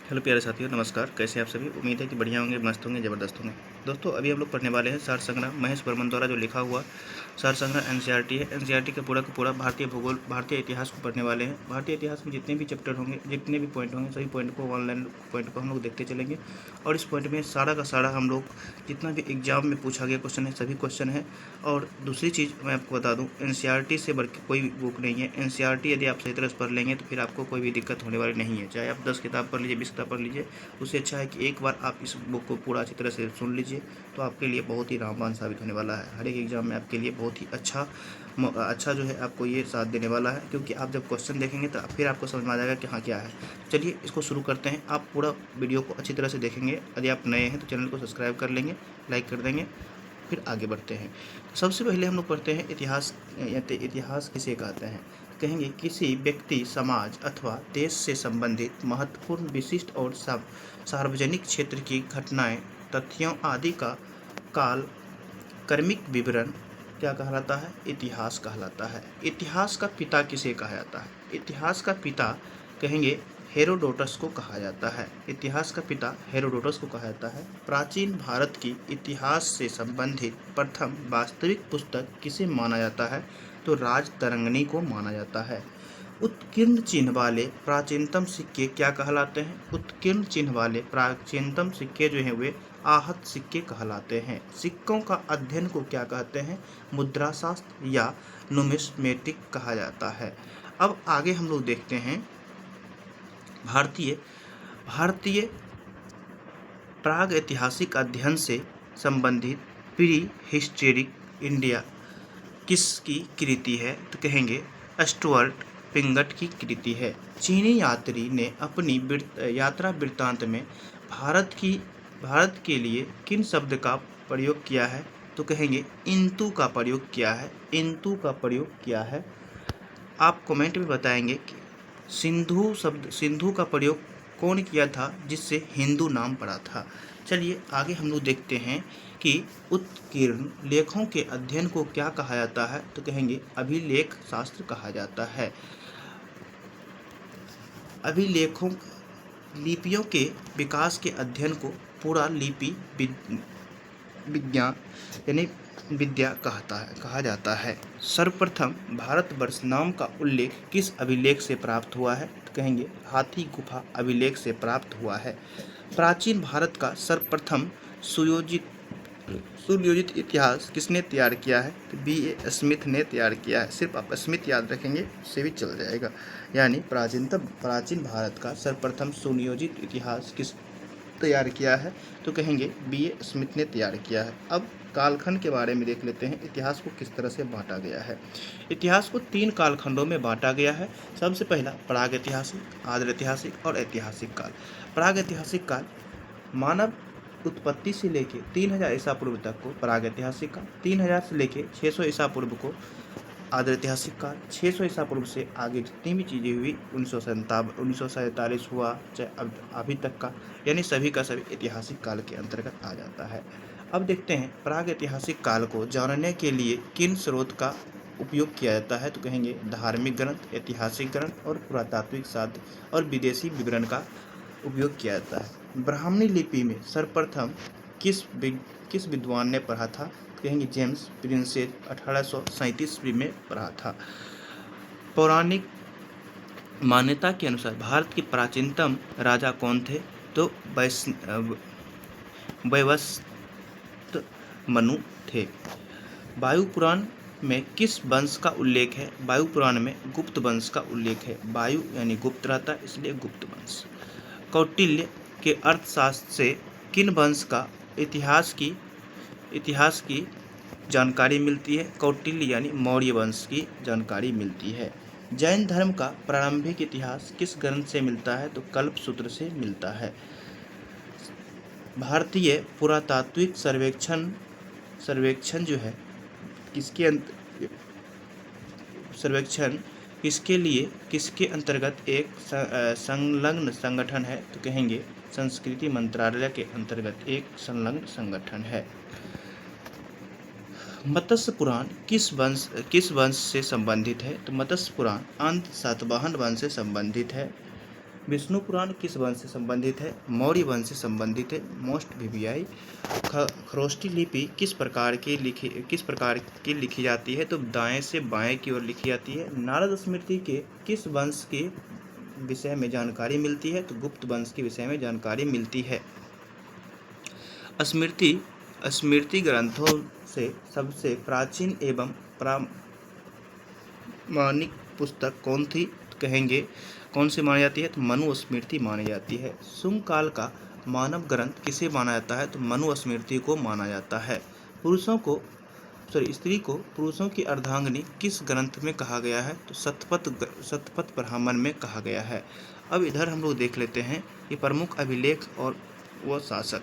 Hello प्यारे साथियों, नमस्कार। कैसे हैं आप सभी? उम्मीद है कि बढ़िया होंगे, मस्त होंगे, ज़बरदस्त होंगे। दोस्तों, अभी हम लोग पढ़ने वाले हैं सार संग्रह, महेश वर्मन द्वारा जो लिखा हुआ सार संग्रह एनसीईआरटी है। एनसीईआरटी का पूरा भारतीय भूगोल, भारतीय इतिहास को पढ़ने वाले हैं। भारतीय इतिहास में जितने भी चैप्टर होंगे, जितने भी पॉइंट होंगे, सभी पॉइंट को ऑनलाइन पॉइंट को हम लोग देखते चलेंगे। और इस पॉइंट में सारा का सारा हम लोग जितना भी एग्जाम में पूछा गया क्वेश्चन है, सभी क्वेश्चन है। और दूसरी चीज़ मैं आपको बता दूँ, एनसीईआरटी से बढ़ के कोई भी बुक नहीं है। एनसीईआरटी यदि आप सही तरह से पढ़ लेंगे तो फिर आपको कोई भी दिक्कत होने वाली नहीं है। चाहे आप 10 किताब पढ़ लीजिए, 20 किताब पढ़ लीजिए, उससे अच्छा है कि एक बार आप इस बुक को पूरा अच्छी तरह से सुन लीजिए, तो आपके लिए बहुत ही रामबाण साबित होने वाला है। हर एक एग्जाम में आपके लिए बहुत ही अच्छा जो है आपको ये साथ देने वाला है, क्योंकि आप जब क्वेश्चन देखेंगे तो फिर आपको समझ में आ जाएगा कि हाँ क्या है। चलिए इसको शुरू करते हैं। आप पूरा वीडियो को अच्छी तरह से देखेंगे। यदि आप नए हैं तो चैनल को सब्सक्राइब कर लेंगे, लाइक कर देंगे, फिर आगे बढ़ते हैं। सबसे पहले हम लोग पढ़ते हैं इतिहास। इतिहास किसे कहते हैं? कहेंगे किसी व्यक्ति, समाज अथवा देश से संबंधित महत्वपूर्ण, विशिष्ट और सार्वजनिक क्षेत्र की घटनाएं, तथ्यों आदि का काल क्रमिक विवरण क्या कहलाता है? इतिहास कहलाता है। इतिहास का पिता किसे कहा जाता है? इतिहास का पिता कहेंगे हेरोडोटस को कहा जाता है। इतिहास का पिता हेरोडोटस को कहा जाता है। प्राचीन भारत की इतिहास से संबंधित प्रथम वास्तविक पुस्तक किसे माना जाता है? तो राजतरंगिणी को माना जाता है। उत्कीर्ण चिन्ह वाले प्राचीनतम सिक्के क्या कहलाते हैं? उत्कीर्ण चिन्ह वाले प्राचीनतम सिक्के जो हैं वे आहत सिक्के कहलाते हैं। सिक्कों का अध्ययन को क्या कहते हैं? मुद्रा शास्त्र या नुमिस्मेटिक कहा जाता है। अब आगे हम लोग देखते हैं भारतीय प्राग ऐतिहासिक अध्ययन से संबंधित प्री हिस्टोरिक इंडिया किसकी कृति है? तो कहेंगे स्टुअर्ट पिंगट की कृति है। चीनी यात्री ने अपनी यात्रा वृत्तांत में भारत के लिए किन शब्द का प्रयोग किया है? तो कहेंगे इंतु का प्रयोग किया है। इंतु का प्रयोग किया है। आप कमेंट में बताएंगे कि सिंधु का प्रयोग कौन किया था जिससे हिंदू नाम पड़ा था। चलिए आगे हम लोग देखते हैं कि उत्कीर्ण लेखों के अध्ययन को क्या कहा जाता है? तो कहेंगे अभिलेख शास्त्र कहा जाता है। अभिलेखों लिपियों के विकास के अध्ययन को पूरा लिपि विज्ञान यानी विद्या कहा जाता है। सर्वप्रथम भारतवर्ष नाम का उल्लेख किस अभिलेख से प्राप्त हुआ है? तो कहेंगे हाथी गुफा अभिलेख से प्राप्त हुआ है। प्राचीन भारत का सर्वप्रथम सुनियोजित इतिहास किसने तैयार किया है? तो B.A. स्मिथ ने तैयार किया है। सिर्फ आप स्मिथ याद रखेंगे उससे भी चल जाएगा। यानी प्राचीन भारत का सर्वप्रथम सुनियोजित इतिहास किस तैयार किया है? तो कहेंगे B.A. स्मिथ ने तैयार किया है। अब कालखंड के बारे में देख लेते हैं, इतिहास को किस तरह से बांटा गया है। इतिहास को 3 कालखंडों में बांटा गया है। सबसे पहला प्राग ऐतिहासिक, आद्र ऐतिहासिक और ऐतिहासिक काल। प्राग ऐतिहासिक काल मानव उत्पत्ति से लेके 3000 ईसा पूर्व तक को प्राग ऐतिहासिक काल, 3000 से लेके 600 ईसा पूर्व को आद्र ऐतिहासिक काल, 600 ईसा पूर्व से आगे जितनी भी चीज़ें हुई 1947 हुआ, चाहे अभी तक का, यानी सभी का सभी ऐतिहासिक काल के अंतर्गत आ जाता है। अब देखते हैं प्राग ऐतिहासिक काल को जानने के लिए किन स्रोत का उपयोग किया जाता है? तो कहेंगे धार्मिक ग्रंथ, ऐतिहासिक ग्रंथ और पुरातात्विक साध्य और विदेशी विवरण का उपयोग किया जाता है। ब्राह्मणी लिपि में सर्वप्रथम किस विद्वान ने पढ़ा था? कहेंगे जेम्स प्रिंसेप 1837 ईस्वी में पढ़ा था। पौराणिक मान्यता के अनुसार भारत के प्राचीनतम राजा कौन थे? तो वैवस्वत मनु थे। वायु पुराण में किस वंश का उल्लेख है? वायु पुराण में गुप्त वंश का उल्लेख है। वायु यानी गुप्त रहता है, इसलिए गुप्त वंश। कौटिल्य के अर्थशास्त्र से किन वंश का इतिहास की जानकारी मिलती है? कौटिल्य यानी मौर्य वंश की जानकारी मिलती है। जैन धर्म का प्रारंभिक इतिहास किस ग्रंथ से मिलता है? तो कल्पसूत्र से मिलता है। भारतीय पुरातात्विक सर्वेक्षण जो है किसके अंतर्गत एक संलग्न संगठन है? तो कहेंगे संस्कृति मंत्रालय के अंतर्गत एक संलग्न संगठन है। मत्स्य पुराण किस वंश से संबंधित है? तो मत्स्य पुराण अंत सातवाहन वंश से संबंधित है। विष्णु पुराण किस वंश से संबंधित है? मौर्य वंश से संबंधित है। Most VVI. खरोष्ठी लिपि किस प्रकार की लिखी जाती है? तो दाएं से बाएं की ओर लिखी जाती है। नारद स्मृति के किस वंश के विषय में जानकारी मिलती है? तो गुप्त वंश के विषय में जानकारी मिलती है। स्मृति ग्रंथों से सबसे प्राचीन एवं प्रामाणिक पुस्तक कौन थी? तो कहेंगे कौन सी मानी जाती है? तो मनुस्मृति मानी जाती है। शुंग काल का मानव ग्रंथ किसे माना जाता है? तो मनुस्मृति को माना जाता है। स्त्री को पुरुषों की अर्धांगिनी किस ग्रंथ में कहा गया है? तो शतपथ ब्राह्मण में कहा गया है। अब इधर हम लोग देख लेते हैं ये प्रमुख अभिलेख और वो शासक।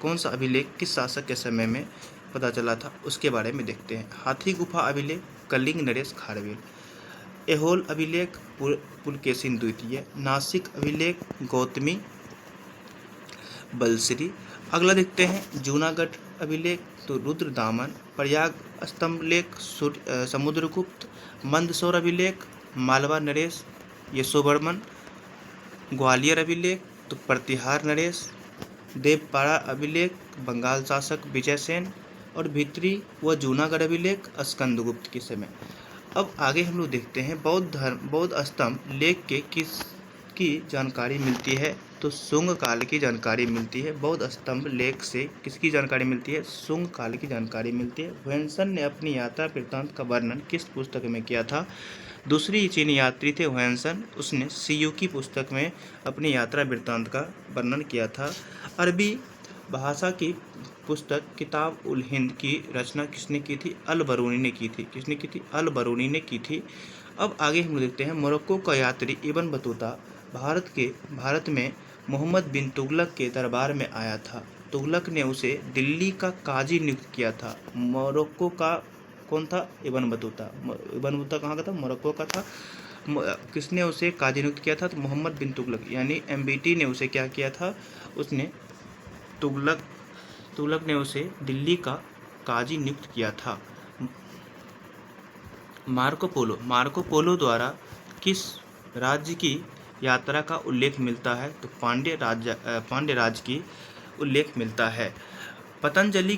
कौन सा अभिलेख किस शासक के समय में पता चला था उसके बारे में देखते हैं। हाथी गुफा अभिलेख कलिंग नरेश खारवेल। ऐहोल अभिलेख पुलकेशिन द्वितीय। नासिक अभिलेख गौतमी बलश्री। अगला देखते हैं जूनागढ़ अभिलेख तो रुद्रदामन। प्रयाग स्तंभलेख समुद्रगुप्त। मंदसौर अभिलेख मालवा नरेश यशोवर्मन। ग्वालियर अभिलेख तो प्रतिहार नरेश। देवपाड़ा अभिलेख बंगाल शासक विजयसेन। और भीतरी व जूनागढ़ अभिलेख स्कंदगुप्त के समय। अब आगे हम लोग देखते हैं बौद्ध स्तंभ लेख के किसकी जानकारी मिलती है? तो शुंग काल की जानकारी मिलती है। बौद्ध स्तंभ लेख से किसकी जानकारी मिलती है? शुंग काल की जानकारी मिलती है। ह्वेनसन ने अपनी यात्रा वृत्तांत का वर्णन किस पुस्तक में किया था? दूसरी चीनी यात्री थे ह्वेनसन, उसने सीयूकी पुस्तक में अपनी यात्रा वृत्तांत का वर्णन किया था। अरबी भाषा की पुस्तक किताब उल हिंद की रचना किसने की थी? अल बरूनी ने की थी। किसने की थी? अल बरूनी ने की थी। अब आगे हम देखते हैं मोरक्को का यात्री इब्न बतूता भारत में मोहम्मद बिन तुगलक के दरबार में आया था। तुगलक ने उसे दिल्ली का काजी नियुक्त किया था। मोरक्को का कौन था? Ibn Battuta. इब्न बतूता कहाँ का था? मोरक्को का था। किसने उसे काजी नियुक्त किया था? तो मोहम्मद बिन तुगलक यानी एमबीटी ने उसे क्या किया था? उसने तुगलक ने उसे दिल्ली का काजी नियुक्त किया था। मार्को पोलो द्वारा किस राज्य की यात्रा का उल्लेख मिलता है? तो पांड्य राज्य की उल्लेख मिलता है। पतंजलि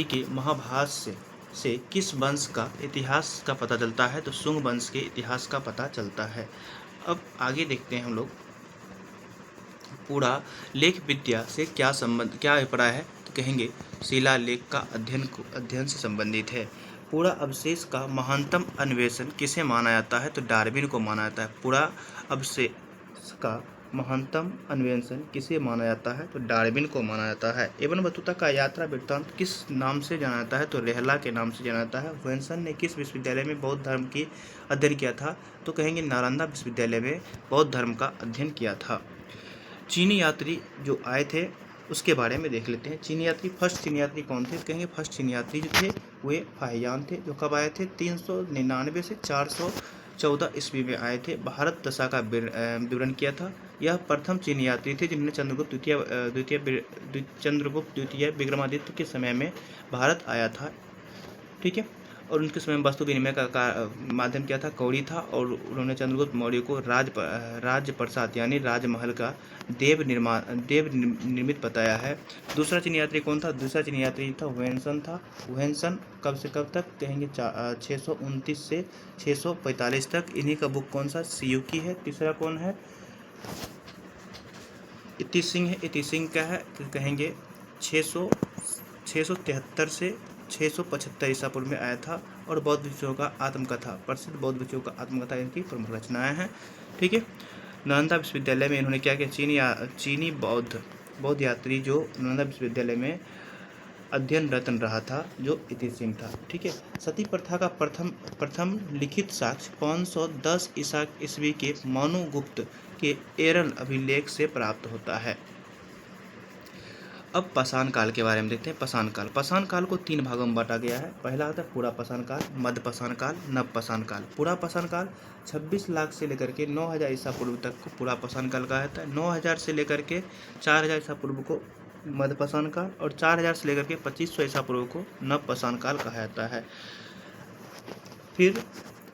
के महाभाष्य से किस वंश का इतिहास का पता चलता है? तो शुंग वंश के इतिहास का पता चलता है। अब आगे देखते हैं हम लोग पूरा लेख विद्या से क्या अभिप्राय है? तो कहेंगे शिलालेख का अध्ययन से संबंधित है। पूरा अवशेष का महानतम अन्वेषण किसे माना जाता है? तो डार्विन को माना जाता है। पूरा अवशेष का महानतम अन्वेषण किसे माना जाता है? तो डार्विन को माना जाता है। इब्न बतूता का यात्रा वृत्तांत किस नाम से जाना जाता है? तो रेहला के नाम से जाना जाता है। ह्वेनसन ने किस विश्वविद्यालय में बौद्ध धर्म की अध्ययन किया था? तो कहेंगे नालंदा विश्वविद्यालय में बौद्ध धर्म का अध्ययन किया था। चीनी यात्री जो आए थे उसके बारे में देख लेते हैं। फर्स्ट चीनी यात्री कौन थे? कहेंगे फर्स्ट चीनी यात्री जो थे वे फाहियान थे, जो कब आए थे? 399 से 414 ईस्वी में आए थे। भारत दशा का विवरण किया था। यह प्रथम चीनी यात्री थे जिन्होंने चंद्रगुप्त द्वितीय विक्रमादित्य के समय में भारत आया था। ठीक है। और उनके समय वस्तु विनिमय का माध्यम क्या था? कौड़ी था। और उन्होंने चंद्रगुप्त मौर्य को राज्य प्रसाद यानी राजमहल का देव निर्मित बताया है। दूसरा चीनी यात्री कौन था? दूसरा चीनी यात्री था ह्वेनसन था। ह्वेनसन कब से कब तक? कहेंगे 629 से 645 तक। इन्हीं का बुक कौन सा? सीयूकी है। तीसरा कौन है? इति सिंह है। इति सिंह क्या है? कहेंगे 673 से 675 ईसा पूर्व में आया था। और बौद्ध भिक्षुओं का आत्मकथा, प्रसिद्ध बौद्ध भिक्षुओं का आत्मकथा इनकी प्रमुख रचनाएं हैं। ठीक है। नालंदा विश्वविद्यालय में इन्होंने क्या किया? चीनी बौद्ध यात्री जो नालंदा विश्वविद्यालय में अध्ययनरत रहा था जो इति सिंह था। ठीक है। सती प्रथा का प्रथम लिखित साक्ष्य 510 ईस्वी के मनुगुप्त के एरल अभिलेख से प्राप्त होता है। अब पाषाण काल के बारे में देखते हैं। पाषाण काल को 3 भागों में बांटा गया है। पहला आता है पूरा पाषाण काल, मध्य पाषाण काल, नव पाषाण काल। पूरा पाषाण काल 26 लाख से लेकर के 9000 ईसा पूर्व तक को पूरा पाषाण काल कहा जाता है। 9000 से लेकर के 4000 ईसा पूर्व को मध्य पाषाण काल और 4000 से लेकर के 2500 ईसा पूर्व को नव पाषाण काल कहा जाता है। फिर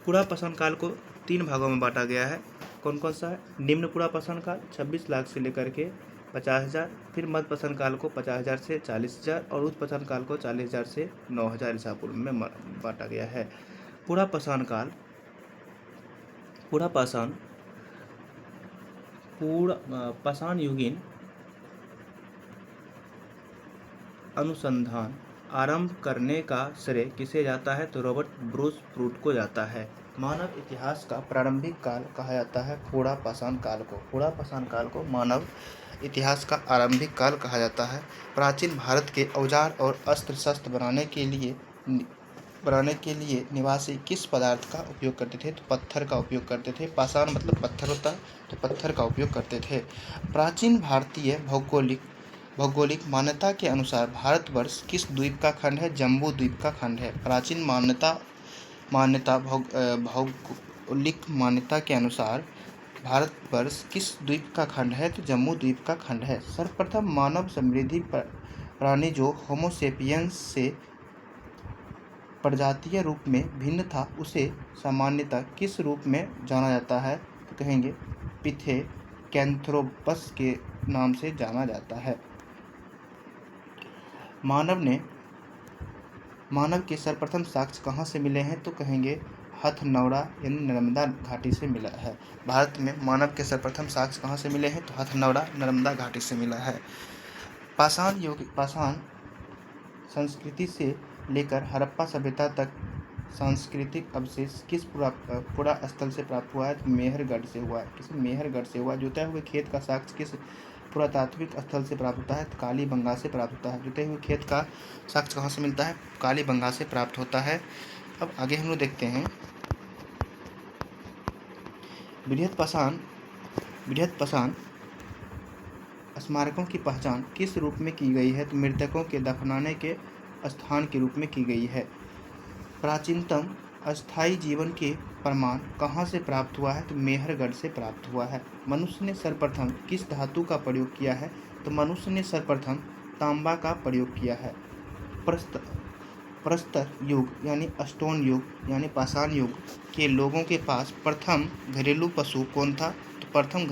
पूरा पाषाण काल को 3 भागों में बांटा गया है। कौन कौन सा है? निम्न पुरा पाषाण काल 26 लाख से लेकर के 50,000, फिर मध्य पाषाण काल को 50,000 से 40,000 और उच्च पाषाण काल को 40,000 से 9,000 ईसा पूर्व में बांटा गया है। पुरा पाषाण काल, पुरा पाषाण युगीन अनुसंधान आरंभ करने का श्रेय किसे जाता है? तो रॉबर्ट ब्रूस प्रूट को जाता है। मानव इतिहास का प्रारंभिक काल कहा जाता है पुरा पाषाण काल को। पुरा पाषाण काल को मानव इतिहास का आरंभिक काल कहा जाता है। प्राचीन भारत के औजार और अस्त्र शस्त्र बनाने के लिए निवासी किस पदार्थ का उपयोग करते थे? तो पत्थर का उपयोग करते थे। पाषाण मतलब पत्थर होता है, तो पत्थर का उपयोग करते थे। प्राचीन भारतीय भौगोलिक मान्यता के अनुसार भारतवर्ष किस द्वीप का खंड है? जम्बू द्वीप का खंड है। प्राचीन भौगोलिक मान्यता के अनुसार भारतवर्ष किस द्वीप का खंड है? तो जम्बू द्वीप का खंड है। सर्वप्रथम मानव समृद्धि प्राणी जो होमो सेपियंस से प्रजातीय रूप में भिन्न था, उसे सामान्यतः किस रूप में जाना जाता है? तो कहेंगे पिथेकैंथ्रोपस के नाम से जाना जाता है। मानव के सर्वप्रथम साक्ष्य कहाँ से मिले हैं? तो कहेंगे हथनौरा यानी नर्मदा घाटी से मिला है। भारत में मानव के सर्वप्रथम साक्ष्य कहाँ से मिले हैं? तो हथनौरा नर्मदा घाटी से मिला है। पाषाण संस्कृति से लेकर हड़प्पा सभ्यता तक सांस्कृतिक अवशेष किस पुरा स्थल से प्राप्त हुआ है? तो मेहरगढ़ से हुआ है। किसी मेहरगढ़ से हुआ। जुते हुए खेत का साक्ष्य किस पुरातात्विक स्थल से प्राप्त होता है? तो कालीबंगा से प्राप्त होता है। जुते हुए खेत का साक्ष्य कहाँ से मिलता है? कालीबंगा से प्राप्त होता है। अब आगे हम लोग देखते हैं बृहद पाषाण स्मारकों की पहचान किस रूप में की गई है? तो मृतकों के दफनाने के स्थान के रूप में की गई है। प्राचीनतम अस्थायी जीवन के प्रमाण कहाँ से प्राप्त हुआ है? तो मेहरगढ़ से प्राप्त हुआ है। मनुष्य ने सर्वप्रथम किस धातु का प्रयोग किया है? तो मनुष्य ने सर्वप्रथम तांबा का प्रयोग किया है। प्रस्तर युग यानी स्टोन युग यानी पाषाण युग के लोगों के पास प्रथम घरेलू पशु कौन था? तो प्रथम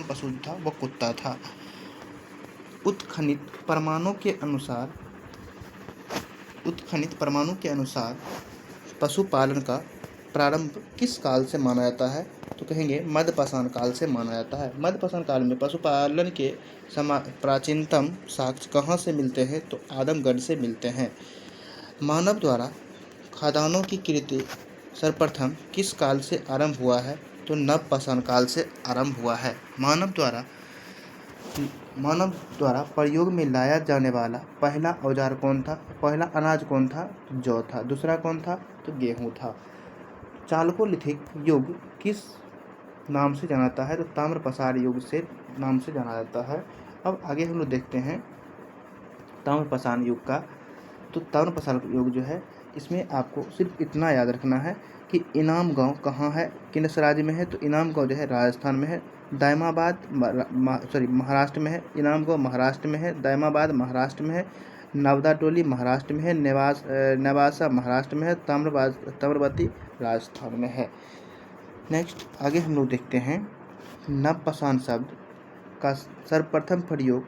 पशु था वो कुत्ता था। उत्खनित प्रमाणों के अनुसार पशुपालन का प्रारंभ किस काल से माना जाता है? तो कहेंगे मध्य पाषाण काल से माना जाता है। मध्य पाषाण काल में पशुपालन के प्राचीनतम साक्ष्य कहाँ से मिलते हैं? तो आदमगढ़ से मिलते हैं। मानव द्वारा खदानों की कृति सर्वप्रथम किस काल से आरंभ हुआ है? तो नव पाषाण काल से आरंभ हुआ है। मानव द्वारा प्रयोग में लाया जाने वाला पहला औजार कौन था? पहला अनाज कौन था? तो जौ था। दूसरा कौन था? तो गेहूं था। चालकोलिथिक युग किस नाम से जाना जाता है? तो ताम्र पाषाण युग से नाम से जाना जाता है। अब आगे हम लोग देखते हैं ताम्र पाषाण युग का। तो ताम्र पाषाण युग जो है, इसमें आपको सिर्फ इतना याद रखना है कि इनाम गांव कहाँ है, किस राज्य में है? तो इनाम गांव जो है राजस्थान में है। दायमाबाद महाराष्ट्र में है। इनाम गांव महाराष्ट्र में है। दायमाबाद महाराष्ट्र में है। नवदा टोली महाराष्ट्र में है। नेवासा महाराष्ट्र में है। ताम्रवती राजस्थान में है। नेक्स्ट आगे हम लोग देखते हैं नवपाषाण शब्द का सर्वप्रथम प्रयोग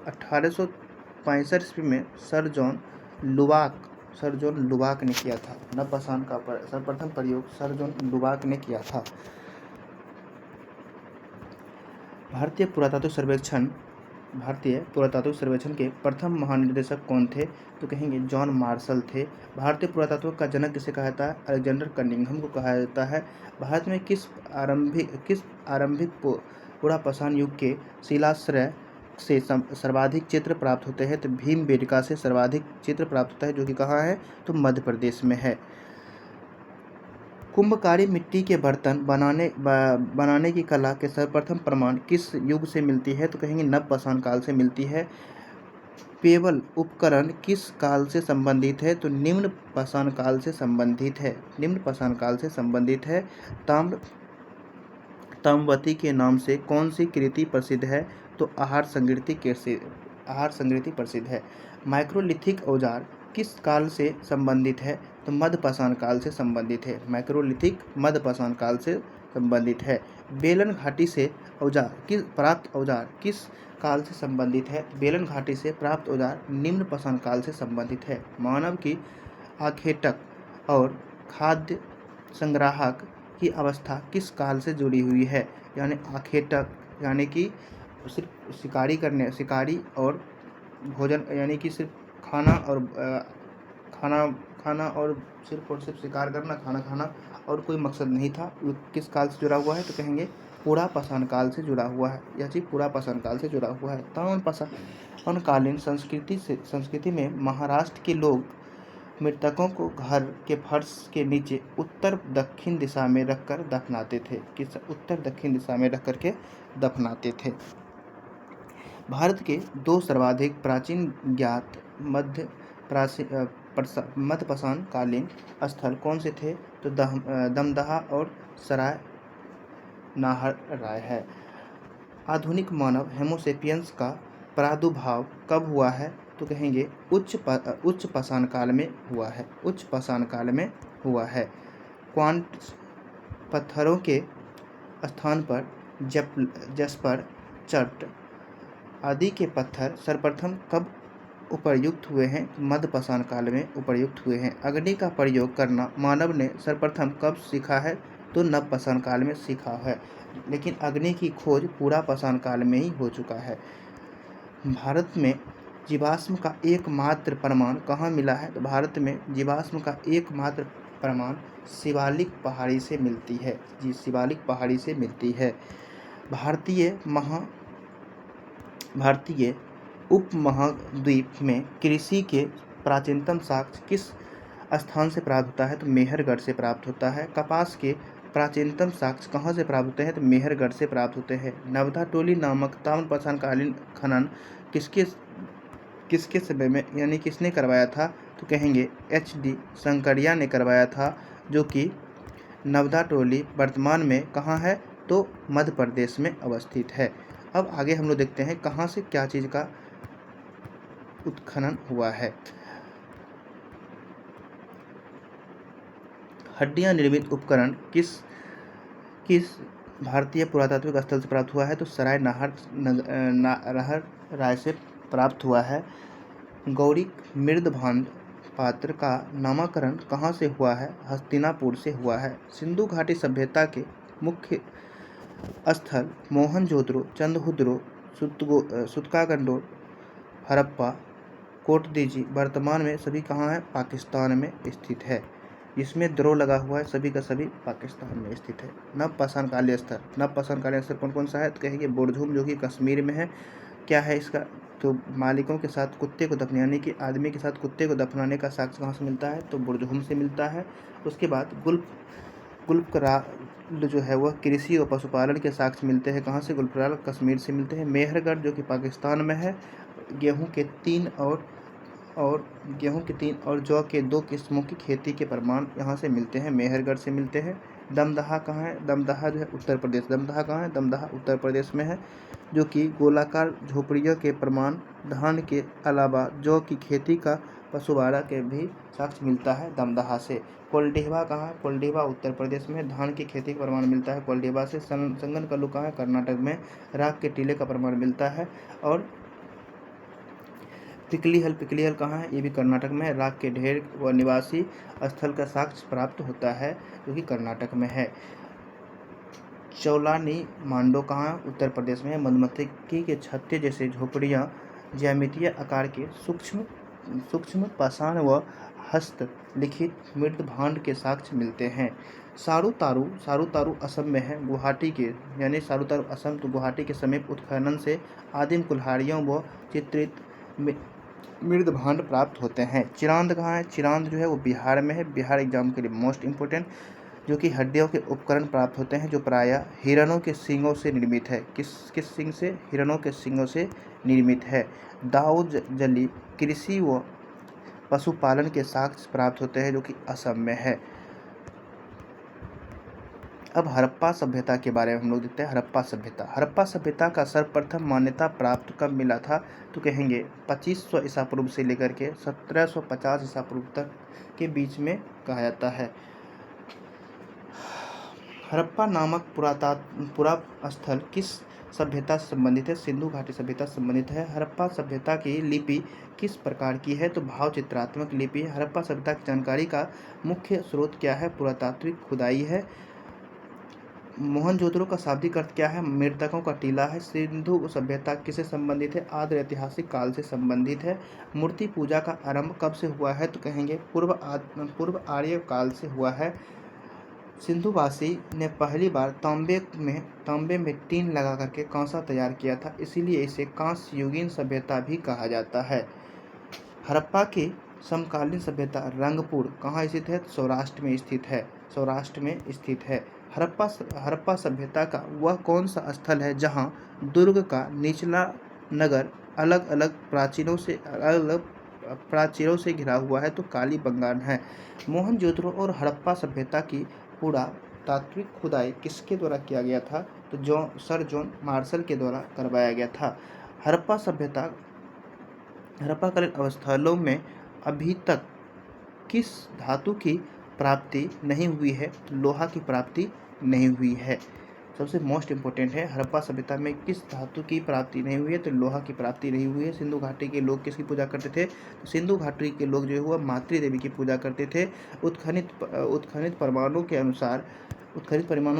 1865 ईस्वी में सर जॉन लुबाक ने किया था। नवपाषाण का सर्वप्रथम प्रयोग सर जॉन लुबाक ने किया था। भारतीय पुरातत्व सर्वेक्षण के प्रथम महानिदेशक कौन थे? तो कहेंगे जॉन मार्शल थे। भारतीय पुरातत्व का जनक किसे कहा जाता है? अलेक्जेंडर कनिंघम को कहा जाता है। भारत में किस आरंभिक पुरा पाषाण युग के शिलाश्रय से सर्वाधिक चित्र प्राप्त होते हैं? तो भीमबेटका से सर्वाधिक चित्र प्राप्त होता है, जो कि कहाँ है? तो मध्य प्रदेश में है। कुंभकारी मिट्टी के बर्तन बनाने की कला के सर्वप्रथम प्रमाण किस युग से मिलती है? तो कहेंगे नव पाषाण काल से मिलती है। पेवल उपकरण किस काल से संबंधित है? तो निम्न पाषाण काल से संबंधित है। ताम्रवती के नाम से कौन सी कृति प्रसिद्ध है? तो आहार संगृति प्रसिद्ध है। माइक्रोलिथिक औजार किस काल से संबंधित है? तो मध्य पाषाण काल से संबंधित है। माइक्रोलिथिक मध्य पाषाण काल से संबंधित है। बेलन घाटी से प्राप्त औजार किस काल से संबंधित है? बेलन घाटी से प्राप्त औजार निम्न पाषाण काल से संबंधित है। मानव की आखेटक और खाद्य संग्राहक की अवस्था किस काल से जुड़ी हुई है? यानी आखेटक यानी कि सिर्फ शिकारी और भोजन यानी कि सिर्फ खाना और सिर्फ शिकार करना, खाना खाना और कोई मकसद नहीं था। किस काल से जुड़ा हुआ है? तो कहेंगे पूरा पाषाण काल से जुड़ा हुआ है। यह चीज पूरा पाषाण काल से जुड़ा हुआ है। ताम्र पाषाणकालीन संस्कृति में महाराष्ट्र के लोग मृतकों को घर के फर्श के नीचे उत्तर दक्षिण दिशा में रखकर दफनाते थे। उत्तर दक्षिण दिशा में रख करके दफनाते थे। भारत के दो सर्वाधिक प्राचीन ज्ञात मध्य पाषाण कालीन स्थल कौन से थे? तो दमदहा और सराय नाहरराय है। आधुनिक मानव होमोसेपियंस का प्रादुर्भाव कब हुआ है? तो कहेंगे उच्च पाषाण काल में हुआ है। उच्च पाषाण काल में हुआ है। क्वार्ट्ज पत्थरों के स्थान पर जस्पर, चर्ट आदि के पत्थर सर्वप्रथम कब उपर्युक्त हुए हैं? मध्य पाषाण काल में उपर्युक्त हुए हैं। अग्नि का प्रयोग करना मानव ने सर्वप्रथम कब सीखा है? तो नव पाषाण काल में सीखा है। लेकिन अग्नि की खोज पूरा पाषाण काल में ही हो चुका है। भारत में जीवाश्म का एकमात्र प्रमाण कहाँ मिला है? तो भारत में जीवाश्म का एकमात्र प्रमाण शिवालिक पहाड़ी से मिलती है। जी, शिवालिक पहाड़ी से मिलती है। भारतीय उपमहाद्वीप में कृषि के प्राचीनतम साक्ष्य किस स्थान से प्राप्त होता है? तो मेहरगढ़ से प्राप्त होता है। कपास के प्राचीनतम साक्ष्य कहाँ से प्राप्त होते हैं? तो मेहरगढ़ से प्राप्त होते हैं। नवधा टोली नामक ताम्र पाषाण कालीन खनन किसके समय में यानी किसने करवाया था? तो कहेंगे HD शंकरिया ने करवाया था, जो कि नवधा टोली वर्तमान में कहाँ है? तो मध्य प्रदेश में अवस्थित है। अब आगे हम लोग देखते हैं कहाँ से क्या चीज का उत्खनन हुआ है। हड्डियां निर्मित उपकरण किस भारतीय पुरातात्विक स्थल से प्राप्त हुआ है? तो सराय नाहरराय से प्राप्त हुआ है। गौड़िक मृदभांड पात्र का नामकरण कहाँ से हुआ है? हस्तिनापुर से हुआ है। सिंधु घाटी सभ्यता के मुख्य स्थल मोहनजोदड़ो, चंद्रहुदड़ो, सुतकागंडोर, हड़प्पा, कोटदीजी वर्तमान में सभी कहाँ है? पाकिस्तान में स्थित है। जिसमें द्रो लगा हुआ है सभी का सभी पाकिस्तान में स्थित है। नव पाषाण कालीन स्थल कौन कौन सा है? तो कहेंगे बुरझुम, जो कि कश्मीर में है। क्या है इसका? तो मालिकों के साथ कुत्ते को दफनाने यानी कि आदमी के साथ कुत्ते को दफनाने का साक्ष्य कहाँ से मिलता है? तो बुरझुम से मिलता है। उसके बाद गुल्फराल जो है वह कृषि और पशुपालन के साक्ष्य मिलते हैं। कहाँ से? गुल्फराल कश्मीर से मिलते हैं। मेहरगढ़ जो कि पाकिस्तान में है। गेहूं के 3 और जौ के 2 किस्मों की खेती के प्रमाण यहाँ से मिलते हैं, मेहरगढ़ से मिलते हैं। दमदहा कहाँ है? दमदहा जो है उत्तर प्रदेश। दमदहा कहाँ है? दमदहा उत्तर प्रदेश में है, जो कि गोलाकार झोपड़ियों के प्रमाण, धान के अलावा जौ की खेती का पशुवाड़ा के भी साक्ष्य मिलता है दमदहा से। कोल्डिहवा कहाँ है? कोल्डिहवा उत्तर प्रदेश में धान की खेती का प्रमाण मिलता है कोल्डिहवा से। संगनकल्लू कहाँ है? कर्नाटक में राख के टीले का प्रमाण मिलता है। और पिकलीहल कहाँ है? ये भी कर्नाटक में है। राख के ढेर व निवासी स्थल का साक्ष्य प्राप्त होता है, जो कि कर्नाटक में है। चौलानी मांडो कहाँ? उत्तर प्रदेश में है। मधुमक्खी के छत्ते जैसे झोपड़ियाँ ज्यामितीय आकार के सूक्ष्म पाषाण व हस्तलिखित मृदभांड के साक्ष्य मिलते हैं। सारूतारू असम में है। गुवाहाटी के यानी सारूतारू असम तो गुवाहाटी के समीप उत्खनन से आदिम कुल्हाड़ियों व चित्रित मृदभांड प्राप्त होते हैं। चिरांद कहाँ है? चिरांद जो है वो बिहार में है। बिहार एग्जाम के लिए मोस्ट इम्पोर्टेंट, जो कि हड्डियों के उपकरण प्राप्त होते हैं, जो प्रायः हिरणों के सींगों से निर्मित है। किस सींग से? हिरणों के सींगों से निर्मित है। दाऊ जली कृषि व पशुपालन के साक्ष्य प्राप्त होते हैं, जो कि असम में है। अब हड़प्पा सभ्यता के बारे में हम लोग देखते हैं। हड़प्पा सभ्यता का सर्वप्रथम मान्यता प्राप्त कब मिला था? तो कहेंगे 2500 ईसा पूर्व से लेकर के 1750 ईसा पूर्व तक के बीच में कहा जाता है। हड़प्पा नामक पुरास्थल किस सभ्यता से संबंधित है? सिंधु घाटी सभ्यता से संबंधित है। हड़प्पा सभ्यता की लिपि किस प्रकार की है? तो भाव चित्रात्मक लिपि है। हड़प्पा सभ्यता की जानकारी का मुख्य स्रोत क्या है? पुरातात्विक खुदाई है। मोहनजोदड़ो का शाब्दिक अर्थ क्या है? मृतकों का टीला है। सिंधु सभ्यता किससे संबंधित है? आद्य ऐतिहासिक काल से संबंधित है। मूर्ति पूजा का आरंभ कब से हुआ है? तो कहेंगे पूर्व आर्य काल से हुआ है। सिंधुवासी ने पहली बार तांबे में टीन लगा करके कांसा तैयार किया था, इसीलिए इसे कांस्य युगीन सभ्यता भी कहा जाता है। हड़प्पा की समकालीन सभ्यता रंगपुर कहाँ स्थित है? सौराष्ट्र में स्थित है। सौराष्ट्र में स्थित है। हड़प्पा सभ्यता का वह कौन सा स्थल है जहाँ दुर्ग का निचला नगर अलग अलग प्राचीरों से घिरा हुआ है? तो कालीबंगान है। मोहनजोदड़ो और हड़प्पा सभ्यता की पुरातात्विक खुदाई किसके द्वारा किया गया था? तो सर जॉन मार्शल के द्वारा करवाया गया था। हड़प्पाकालीन स्थलों में अभी तक किस धातु की प्राप्ति नहीं हुई है? तो लोहा की प्राप्ति नहीं हुई है। सबसे मोस्ट इम्पोर्टेंट है, हड़प्पा सभ्यता में किस धातु की प्राप्ति नहीं हुई है? तो लोहा की प्राप्ति नहीं हुई है। सिंधु घाटी के लोग किसकी पूजा करते थे? तो सिंधु घाटी के लोग जो हुआ मातृ देवी की पूजा करते थे। उत्खनित परिमाणों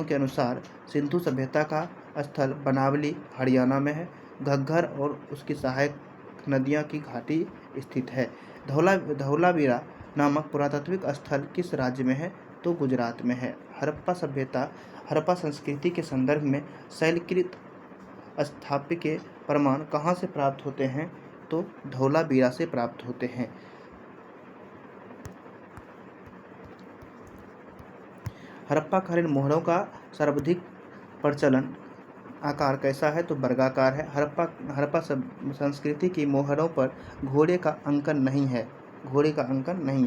के अनुसार सिंधु सभ्यता का स्थल बनावली हरियाणा में है। घग्गर और उसकी सहायक नदियाँ की घाटी स्थित है। धौलावीरा नामक पुरातात्विक स्थल किस राज्य में है? तो गुजरात में है। हड़प्पा संस्कृति के संदर्भ में शैलकृत स्थापत्य के प्रमाण कहाँ से प्राप्त होते हैं? तो धौलावीरा से प्राप्त होते हैं। हड़प्पाकालीन मोहरों का सर्वाधिक प्रचलन आकार कैसा है? तो वर्गाकार है। हड़प्पा संस्कृति की मोहरों पर घोड़े का अंकन नहीं है।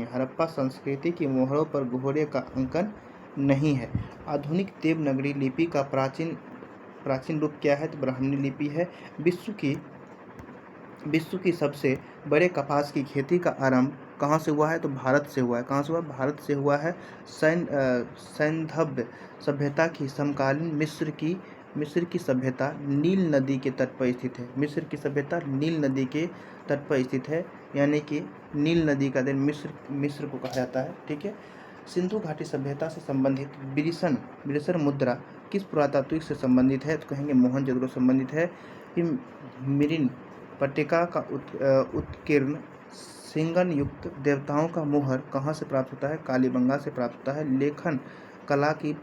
हड़प्पा संस्कृति की मोहरों पर घोड़े का अंकन नहीं है। आधुनिक देवनागरी लिपि का प्राचीन रूप क्या है? तो ब्राह्मणी लिपि है। विश्व की सबसे बड़े कपास की खेती का आरंभ कहाँ से हुआ है? तो भारत से हुआ है। कहाँ से हुआ? भारत से हुआ है। सैंधव सभ्यता की समकालीन मिस्र की सभ्यता नील नदी के तट पर स्थित है। मिस्र की सभ्यता नील नदी के तट पर स्थित है, यानी कि नील नदी का देश मिस्र को कहा जाता है। ठीक है। सिंधु घाटी सभ्यता से संबंधित बिरसन मुद्रा किस पुरातात्विक से संबंधित है? तो कहेंगे मोहनजोदड़ो संबंधित है। मिरिन पट्टिका का उत्कीर्ण सिंगन युक्त देवताओं का मुहर कहाँ से प्राप्त होता है? कालीबंगा से प्राप्त होता है। लेखन कला की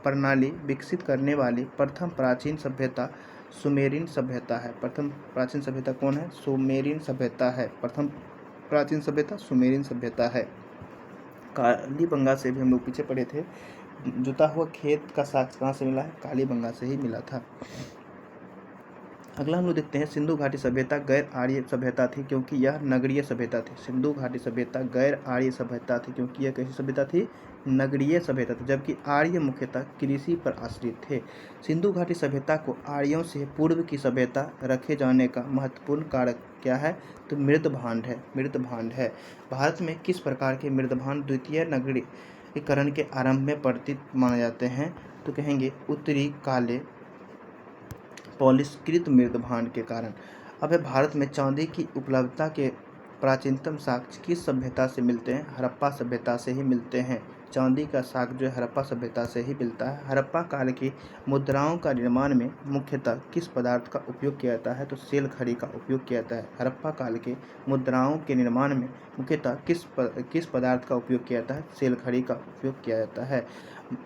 प्रणाली विकसित करने वाली प्रथम प्राचीन सभ्यता सुमेरियन सभ्यता है। प्रथम प्राचीन सभ्यता कौन है? सुमेरियन सभ्यता है। प्रथम प्राचीन सभ्यता सुमेरियन सभ्यता है। कालीबंगा से भी हम लोग पीछे पड़े थे। जुता हुआ खेत का साक्ष्य कहाँ से मिला है? कालीबंगा से ही मिला था। अगला हम लोग देखते हैं, सिंधु घाटी सभ्यता गैर आर्य सभ्यता थी क्योंकि यह नगरीय सभ्यता थी। सिंधु घाटी सभ्यता गैर आर्य सभ्यता थी क्योंकि यह कैसी सभ्यता थी? नगरीय सभ्यता थी, जबकि आर्य मुख्यतः कृषि पर आश्रित थे। सिंधु घाटी सभ्यता को आर्यों से पूर्व की सभ्यता रखे जाने का महत्वपूर्ण कारक क्या है? तो मृदभांड है। भारत में किस प्रकार के मृदभांड द्वितीय नगरीकरण के आरंभ में परिचित माने जाते हैं? तो कहेंगे उत्तरी काले पॉलिशकृत मृदभांड के कारण। अब है, भारत में चांदी की उपलब्धता के प्राचीनतम साक्ष्य किस सभ्यता से मिलते हैं? हड़प्पा सभ्यता से ही मिलते हैं। चांदी का साक्ष्य जो है हड़प्पा सभ्यता से ही मिलता है। हड़प्पा काल की मुद्राओं का निर्माण में मुख्यतः किस पदार्थ का उपयोग किया जाता है? तो सेल खड़ी का उपयोग किया जाता है। हड़प्पा काल के मुद्राओं के निर्माण में मुख्यतः किस पदार्थ का उपयोग किया जाता है? सेल खड़ी का उपयोग किया जाता है।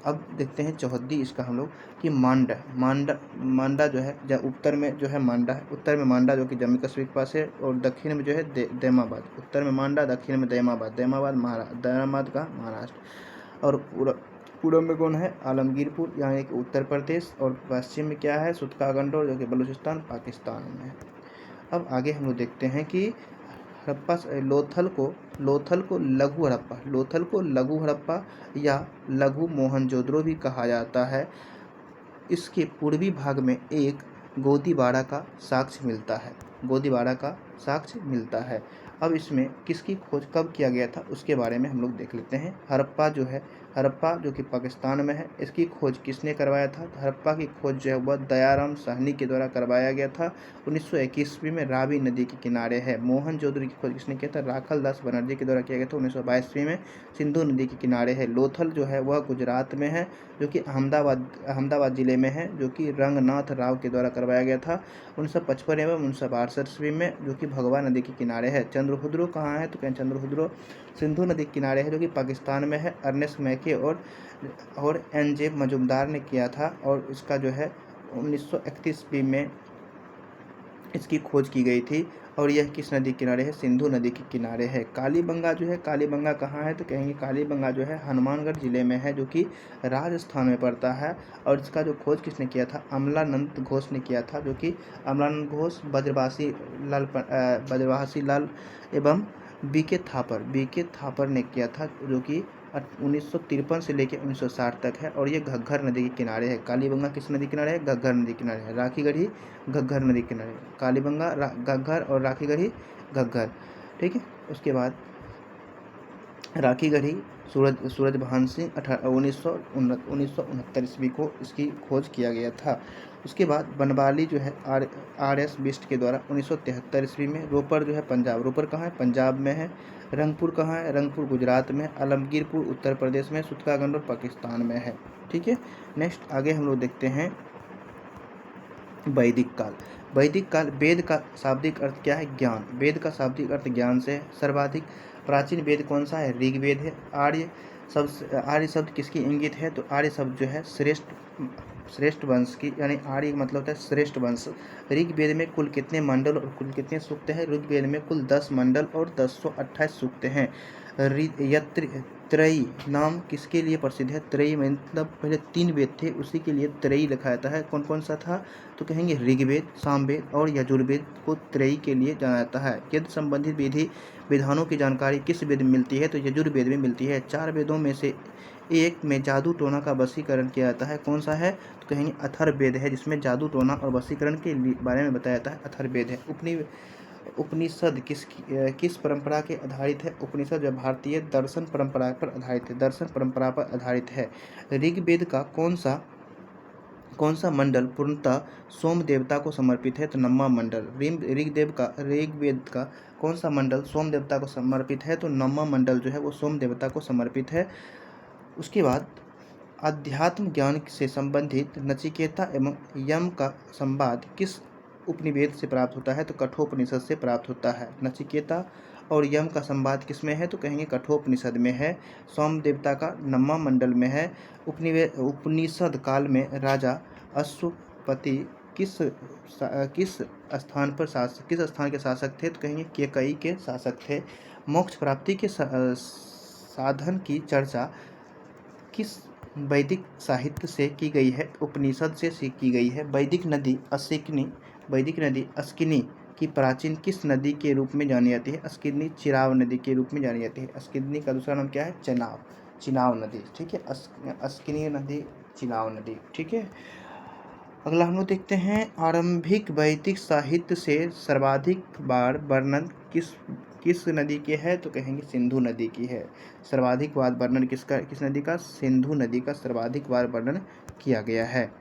अब देखते हैं चौहद्दी इसका हम लोग कि मांडा जो है उत्तर में जो है मांडा है। उत्तर में मांडा जो कि जम्मू कश्मीर के पास है, और दक्षिण में जो है दैमाबाद। उत्तर में मांडा, दक्षिण में दैमाबाद का महाराष्ट्र। और पूर्व में कौन है? आलमगीरपुर यानी कि उत्तर प्रदेश। और पश्चिम में क्या है? सुतकागंडोर जो कि बलूचिस्तान पाकिस्तान में है। अब आगे हम लोग देखते हैं कि लोथल को लघु हड़प्पा या लघु मोहनजोदड़ो भी कहा जाता है। इसके पूर्वी भाग में एक गोदीबाड़ा का साक्ष्य मिलता है। अब इसमें किसकी खोज कब किया गया था उसके बारे में हम लोग देख लेते हैं। हड़प्पा जो है हड़प्पा जो कि पाकिस्तान में है, इसकी खोज किसने करवाया था? हड़प्पा की खोज जो है वह दयाराम साहनी के द्वारा करवाया गया था। 1921 ईस्वी में रावी नदी के किनारे है। मोहनजोदड़ो की खोज किसने किया था? राखल दास बनर्जी के द्वारा किया गया था। 1922 ईस्वी में सिंधु नदी के किनारे है। लोथल जो है वह गुजरात में है, जो कि अहमदाबाद जिले में है, जो कि रंगनाथ राव के द्वारा करवाया गया था 1955 एवं 1962 ईस्वी में, जो कि भगवा नदी के किनारे है। चंद्रहुद्रो कहाँ है? तो कहें चंद्रहुद्रो सिंधु नदी के किनारे है, जो कि पाकिस्तान में है। अर्नेस्ट मैके और एन.जे. मजुमदार ने किया था, और इसका जो है 1931 ईस्वी में इसकी खोज की गई थी। और यह किस नदी के किनारे है? सिंधु नदी के किनारे है। कालीबंगा जो है, कालीबंगा कहाँ है? तो कहेंगे कालीबंगा जो है हनुमानगढ़ जिले में है, जो कि राजस्थान में पड़ता है। और इसका जो खोज किसने किया था? अमलानंद घोष ने किया था, जो कि अमलानंद घोष, बज्रवासी लाल एवं बी के थापर ने किया था, जो कि 1953 से लेकर 1960 तक है। और ये घग्गर नदी के किनारे है। कालीबंगा किस नदी के किनारे है? घग्गर नदी के किनारे है। राखीगढ़ी घग्गर नदी के किनारे, कालीबंगा घग्गर और राखीगढ़ी घग्गर। ठीक है। उसके बाद राखीगढ़ी सूरजभान सिंह 1969 ईस्वी को इसकी खोज किया गया था। उसके बाद बनवाली जो है R.S. बिष्ट के द्वारा 1973 ईस्वी में। रोपर जो है पंजाब, रोपर कहाँ है? पंजाब में है। रंगपुर कहाँ है? रंगपुर गुजरात में। आलमगीरपुर उत्तर प्रदेश में। सूत्रगंज पाकिस्तान में है। ठीक है। नेक्स्ट आगे हम लोग देखते हैं वैदिक काल। वैदिक काल, वेद का शाब्दिक अर्थ क्या है? ज्ञान। वेद का शाब्दिक अर्थ ज्ञान से है। सर्वाधिक प्राचीन वेद कौन सा है? ऋग्वेद है। आर्य शब्द किसकी इंगित है? तो आर्य शब्द जो है श्रेष्ठ वंश की, यानी आर्य मतलब होता है श्रेष्ठ वंश। ऋग्वेद में कुल कितने मंडल और कुल कितने सूक्त हैं? ऋग्वेद में कुल 10 मंडल और 1028 सूक्त हैं। त्रयी नाम किसके लिए प्रसिद्ध है? त्रयी मतलब पहले 3 वेद थे, उसी के लिए त्रयी लिखा जाता है। कौन कौन सा था? तो कहेंगे ऋग्वेद, सामवेद और यजुर्वेद को त्रयी के लिए जाना जाता है। यज्ञ संबंधित विधानों की जानकारी किस वेद में मिलती है? तो यजुर्वेद में मिलती है। 4 वेदों में से एक में जादू टोना का वशीकरण किया जाता है। कौन सा है? तो कहेंगे अथर्ववेद है, जिसमें जादू टोना और वशीकरण के बारे में बताया जाता है। अथर्ववेद है। उपनिषद किस परंपरा के आधारित है? उपनिषद जो भारतीय दर्शन परंपरा पर आधारित है। दर्शन परंपरा पर आधारित है। ऋग्वेद का कौन सा मंडल पूर्णतः सोम देवता को समर्पित है? तो 9वां मंडल। ऋग्वेद का कौन सा मंडल सोम देवता को समर्पित है? तो 9वां मंडल जो है वो सोम देवता को समर्पित है। उसके बाद अध्यात्म ज्ञान से संबंधित नचिकेता एवं यम का संवाद किस उपनिवेद से प्राप्त होता है? तो कठोपनिषद से प्राप्त होता है। नचिकेता और यम का संवाद किसमें है? तो कहेंगे कठोपनिषद में है। सोम देवता का 9वां मंडल में है। उपनिषद काल में राजा अश्वपति किस स्थान के शासक थे? तो कहेंगे केकई के शासक थे। मोक्ष प्राप्ति के साधन की चर्चा किस वैदिक साहित्य से की गई है? उपनिषद से की गई है। वैदिक नदी अस्किनी की प्राचीन किस नदी के रूप में जानी जाती है? अस्किनी चिराव नदी के रूप में जानी जाती है। अस्किनी का दूसरा नाम क्या है? चिनाव नदी। ठीक है। अस्किनी नदी, चिनाव नदी। ठीक है। अगला हम लोग देखते हैं आरंभिक वैदिक साहित्य से सर्वाधिक बार वर्णन किस नदी के है? तो कहेंगे सिंधु नदी की है। सर्वाधिक बार वर्णन किस नदी का? सिंधु नदी का सर्वाधिक बार वर्णन किया गया है।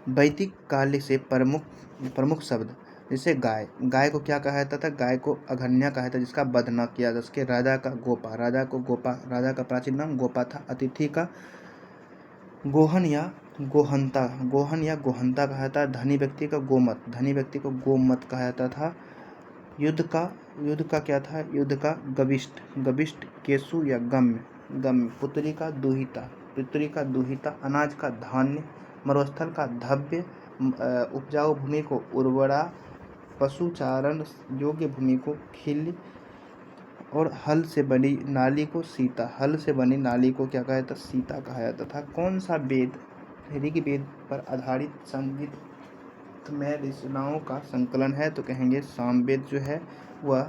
वैदिक काल से प्रमुख शब्द जैसे गाय को क्या कहा जाता था? गाय को अघन्या कहा जाता, जिसका वध न किया जा सके। राजा का प्राचीन नाम गोपा था। अतिथि का गोहन या गोहंता कहा जाता है। धनी व्यक्ति को गोमत कहा जाता था। युद्ध का क्या था? युद्ध का गविष्ठ केसु या गम्य। पुत्री का दुहिता। अनाज का धान्य। मरुस्थल का धव्य। उपजाऊ भूमि को उर्वरा। पशु चारण योग्य भूमि को खिल। और हल से बनी नाली को सीता। क्या कहा जाता? सीता कहा जाता था। कौन सा वेद ऋग्वेद पर आधारित संगीतमय रचनाओं का संकलन है? तो कहेंगे सामवेद जो है वह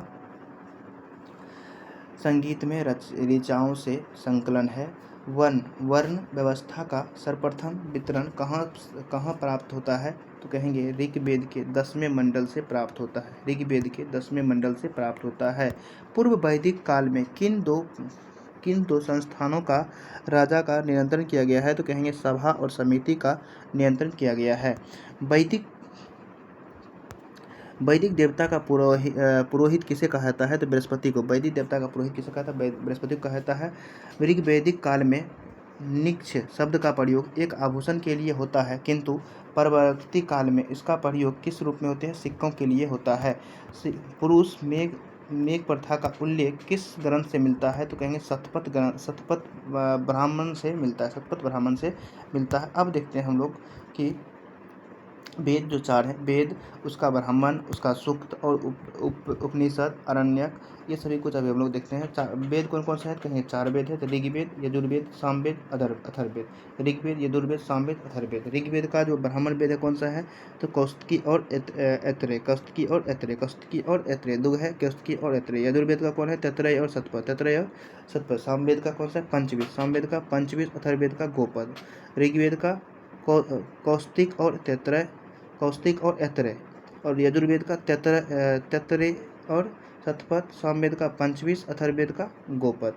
संगीतमय ऋचाओं से संकलन है। वर्ण व्यवस्था का सर्वप्रथम वितरण कहाँ प्राप्त होता है? तो कहेंगे ऋग्वेद के 10वें मंडल से प्राप्त होता है। पूर्व वैदिक काल में किन दो किन दो संस्थानों का राजा का नियंत्रण किया गया है? तो कहेंगे सभा और समिति का नियंत्रण किया गया है। वैदिक वैदिक देवता का पुरोहित किसे कहा जाता है? तो बृहस्पति को। वैदिक देवता का पुरोहित किसे कहा जाता है? बृहस्पति को कहा जाता है। ऋग्वैदिक काल में निक्ष शब्द का प्रयोग एक आभूषण के लिए होता है, किंतु परवर्ती काल में इसका प्रयोग किस रूप में होते हैं? सिक्कों के लिए होता है। पुरुष मेघ प्रथा का उल्लेख किस ग्रंथ से मिलता है? तो कहेंगे शतपथ ब्राह्मण से मिलता है। शतपथ ब्राह्मण से मिलता है। अब देखते हैं हम लोग कि वेद जो चार हैं, वेद, उसका ब्राह्मण, उसका सूक्त और उपनिषद, अरण्यक, ये सभी कुछ अभी हम लोग देखते हैं। वेद कौन कौन से हैं? कहेंगे 4 वेद है। तो ऋग्वेद, यजुर्वेद, सामवेद, अथर्ववेद। ऋग्वेद, यजुर्वेद, सामवेद, अथर्ववेद। ऋग्वेद का जो ब्राह्मण वेद है कौन सा है? तो कौस्तुकी और ऐत्रेय। कौस्तुकी और ऐत्रेय। कौस्तुकी और ऐत्रेय दो है, कौस्तुकी और ऐत्रेय। यजुर्वेद का कौन है? तैत्तिरीय और शतपथ। तैत्तिरीय और शतपथ। सामवेद का कौन सा है? पंचवेद। सामवेद का पंचवेद। अथर्ववेद का गोपद। ऋग्वेद का कौस्तिक और तैत्तिरीय, कौस्तिक और ऐत्रेय। और यजुर्वेद का तैत्तिरीय और शतपथ। सामवेद का पंचवीस। अथर्ववेद का गोपद।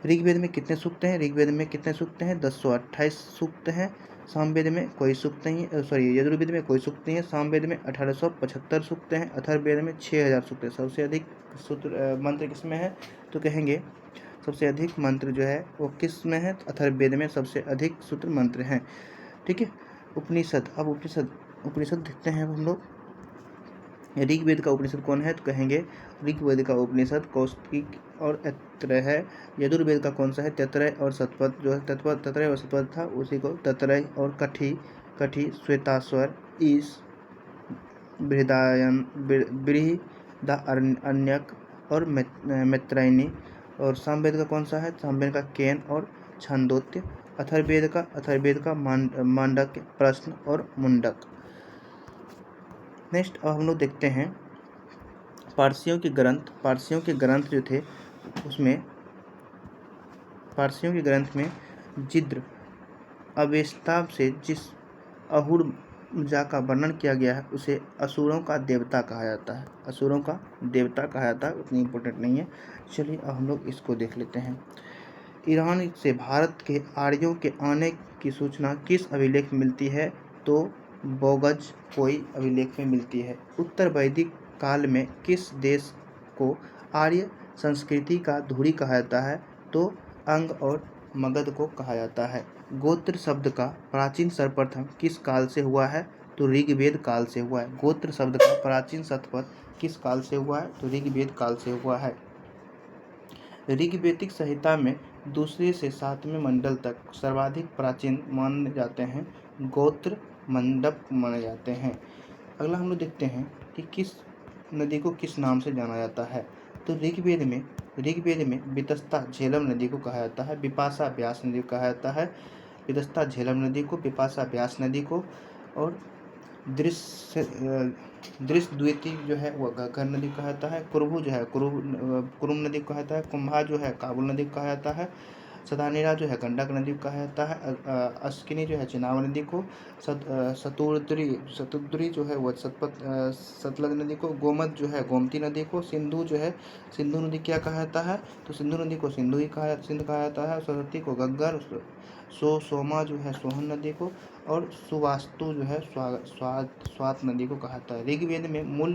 ऋग्वेद में कितने सूक्त हैं? ऋग्वेद में कितने सूक्त हैं? 1028 सूक्त हैं। सामवेद में कोई सूक्त नहीं है, सॉरी, यजुर्वेद में कोई सूक्त नहीं है। सामवेद में 1875 सूक्त हैं। अथर्ववेद में 6000 सूक्त हैं। सबसे अधिक सूत्र मंत्र किसमें है? तो कहेंगे सबसे अधिक मंत्र जो है वो किस में है? अथर्ववेद में सबसे अधिक सूत्र मंत्र हैं। ठीक है। उपनिषद। अब उपनिषद देखते हैं हम लोग। ऋग्वेद का उपनिषद कौन है? तो कहेंगे ऋग्वेद का उपनिषद कौस्तिक और ऐत्रेय है। यजुर्वेद का कौन सा है? तैत्तिरीय और शतपथ। जो है तैत्तिरीय और शतपथ था उसी को तैत्तिरीय और कठी, श्वेताश्वर, ईश, बृहदारण्यक और मैत्रेयी। और सामवेद का कौन सा है? सामवेद का केन और छांदोग्य। अथर्ववेद का मांडक्य, प्रश्न और मुंडक। नेक्स्ट अब हम लोग देखते हैं पारसियों के ग्रंथ जो थे उसमें, पारसियों के ग्रंथ में जिद्र अवेस्ता से जिस अहुरजा का वर्णन किया गया है उसे असुरों का देवता कहा जाता है। असुरों का देवता कहा जाता है। उतनी इम्पोर्टेंट नहीं है। चलिए अब हम लोग इसको देख लेते हैं। ईरान से भारत के आर्यों के आने की सूचना किस अभिलेख में मिलती है? तो बोगज कोई अभिलेख में मिलती है। उत्तर वैदिक काल में किस देश को आर्य संस्कृति का धुरी कहा जाता है? तो अंग और मगध को कहा जाता है। गोत्र शब्द का प्राचीन सर्वप्रथम किस काल से हुआ है? तो ऋग्वेद काल से हुआ है। गोत्र शब्द का प्राचीन शतपथ किस काल से हुआ है? तो ऋग्वेद काल से हुआ है। ऋग्वैदिक संहिता में दूसरे से 7वें मंडल तक सर्वाधिक प्राचीन माने जाते हैं गोत्र मंडप माने जाते हैं। अगला हम लोग देखते हैं कि किस नदी को किस नाम से जाना जाता है? तो ऋग्वेद में वितस्ता झेलम नदी को कहा जाता है। विपाशा व्यास नदी को कहा जाता है। वितस्ता झेलम नदी को, विपाशा व्यास नदी को, और दृश्यद्वैती जो है वह घग्गर नदी को कहा जाता है। कुरु जो है कुरुम नदी को कहा जाता है। कुंभा जो है काबुल नदी को कहा जाता है। सदानीरा जो है गंडक नदी को कहा जाता है। अस्किनी जो है चिनाब नदी को। शतुद्री जो है वह सतलज नदी को। गोमत जो है गोमती नदी को। सिंधु जो है सिंधु नदी क्या कहा जाता है? तो सिंधु नदी को सिंधु कहा जाता है। सरस्वती को गग्गर। सोमा जो है सोहन नदी को। और सुवास्तु जो है स्वात नदी को कहा जाता है। ऋग्वेद में मूल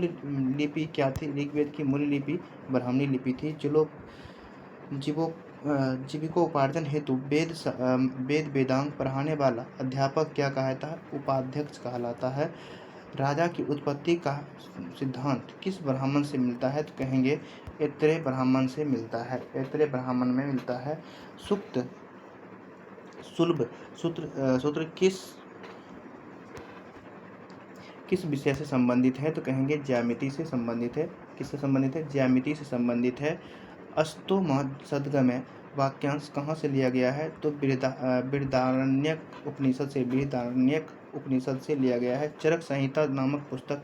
लिपि क्या थी? ऋग्वेद की मूल लिपि ब्राह्मणी लिपि थी। जीविकोपार्जन हेतु वेद वेदांग पढ़ाने वाला अध्यापक क्या कहलाता है? उपाध्यक्ष कहलाता है। राजा की उत्पत्ति का सिद्धांत किस ब्राह्मण से मिलता है? तो कहेंगे ऐत्रेय ब्राह्मण से मिलता है। ऐत्रेय ब्राह्मण में मिलता है। सूक्त सुलभ सूत्र किस विषय से संबंधित है? तो कहेंगे ज्यामिति से संबंधित है। किससे संबंधित है? ज्यामिति से संबंधित है। अस्तो महत्सद्गमय वाक्यांश कहाँ से लिया गया है? तो बृहदारण्यक उपनिषद से लिया गया है। चरक संहिता नामक पुस्तक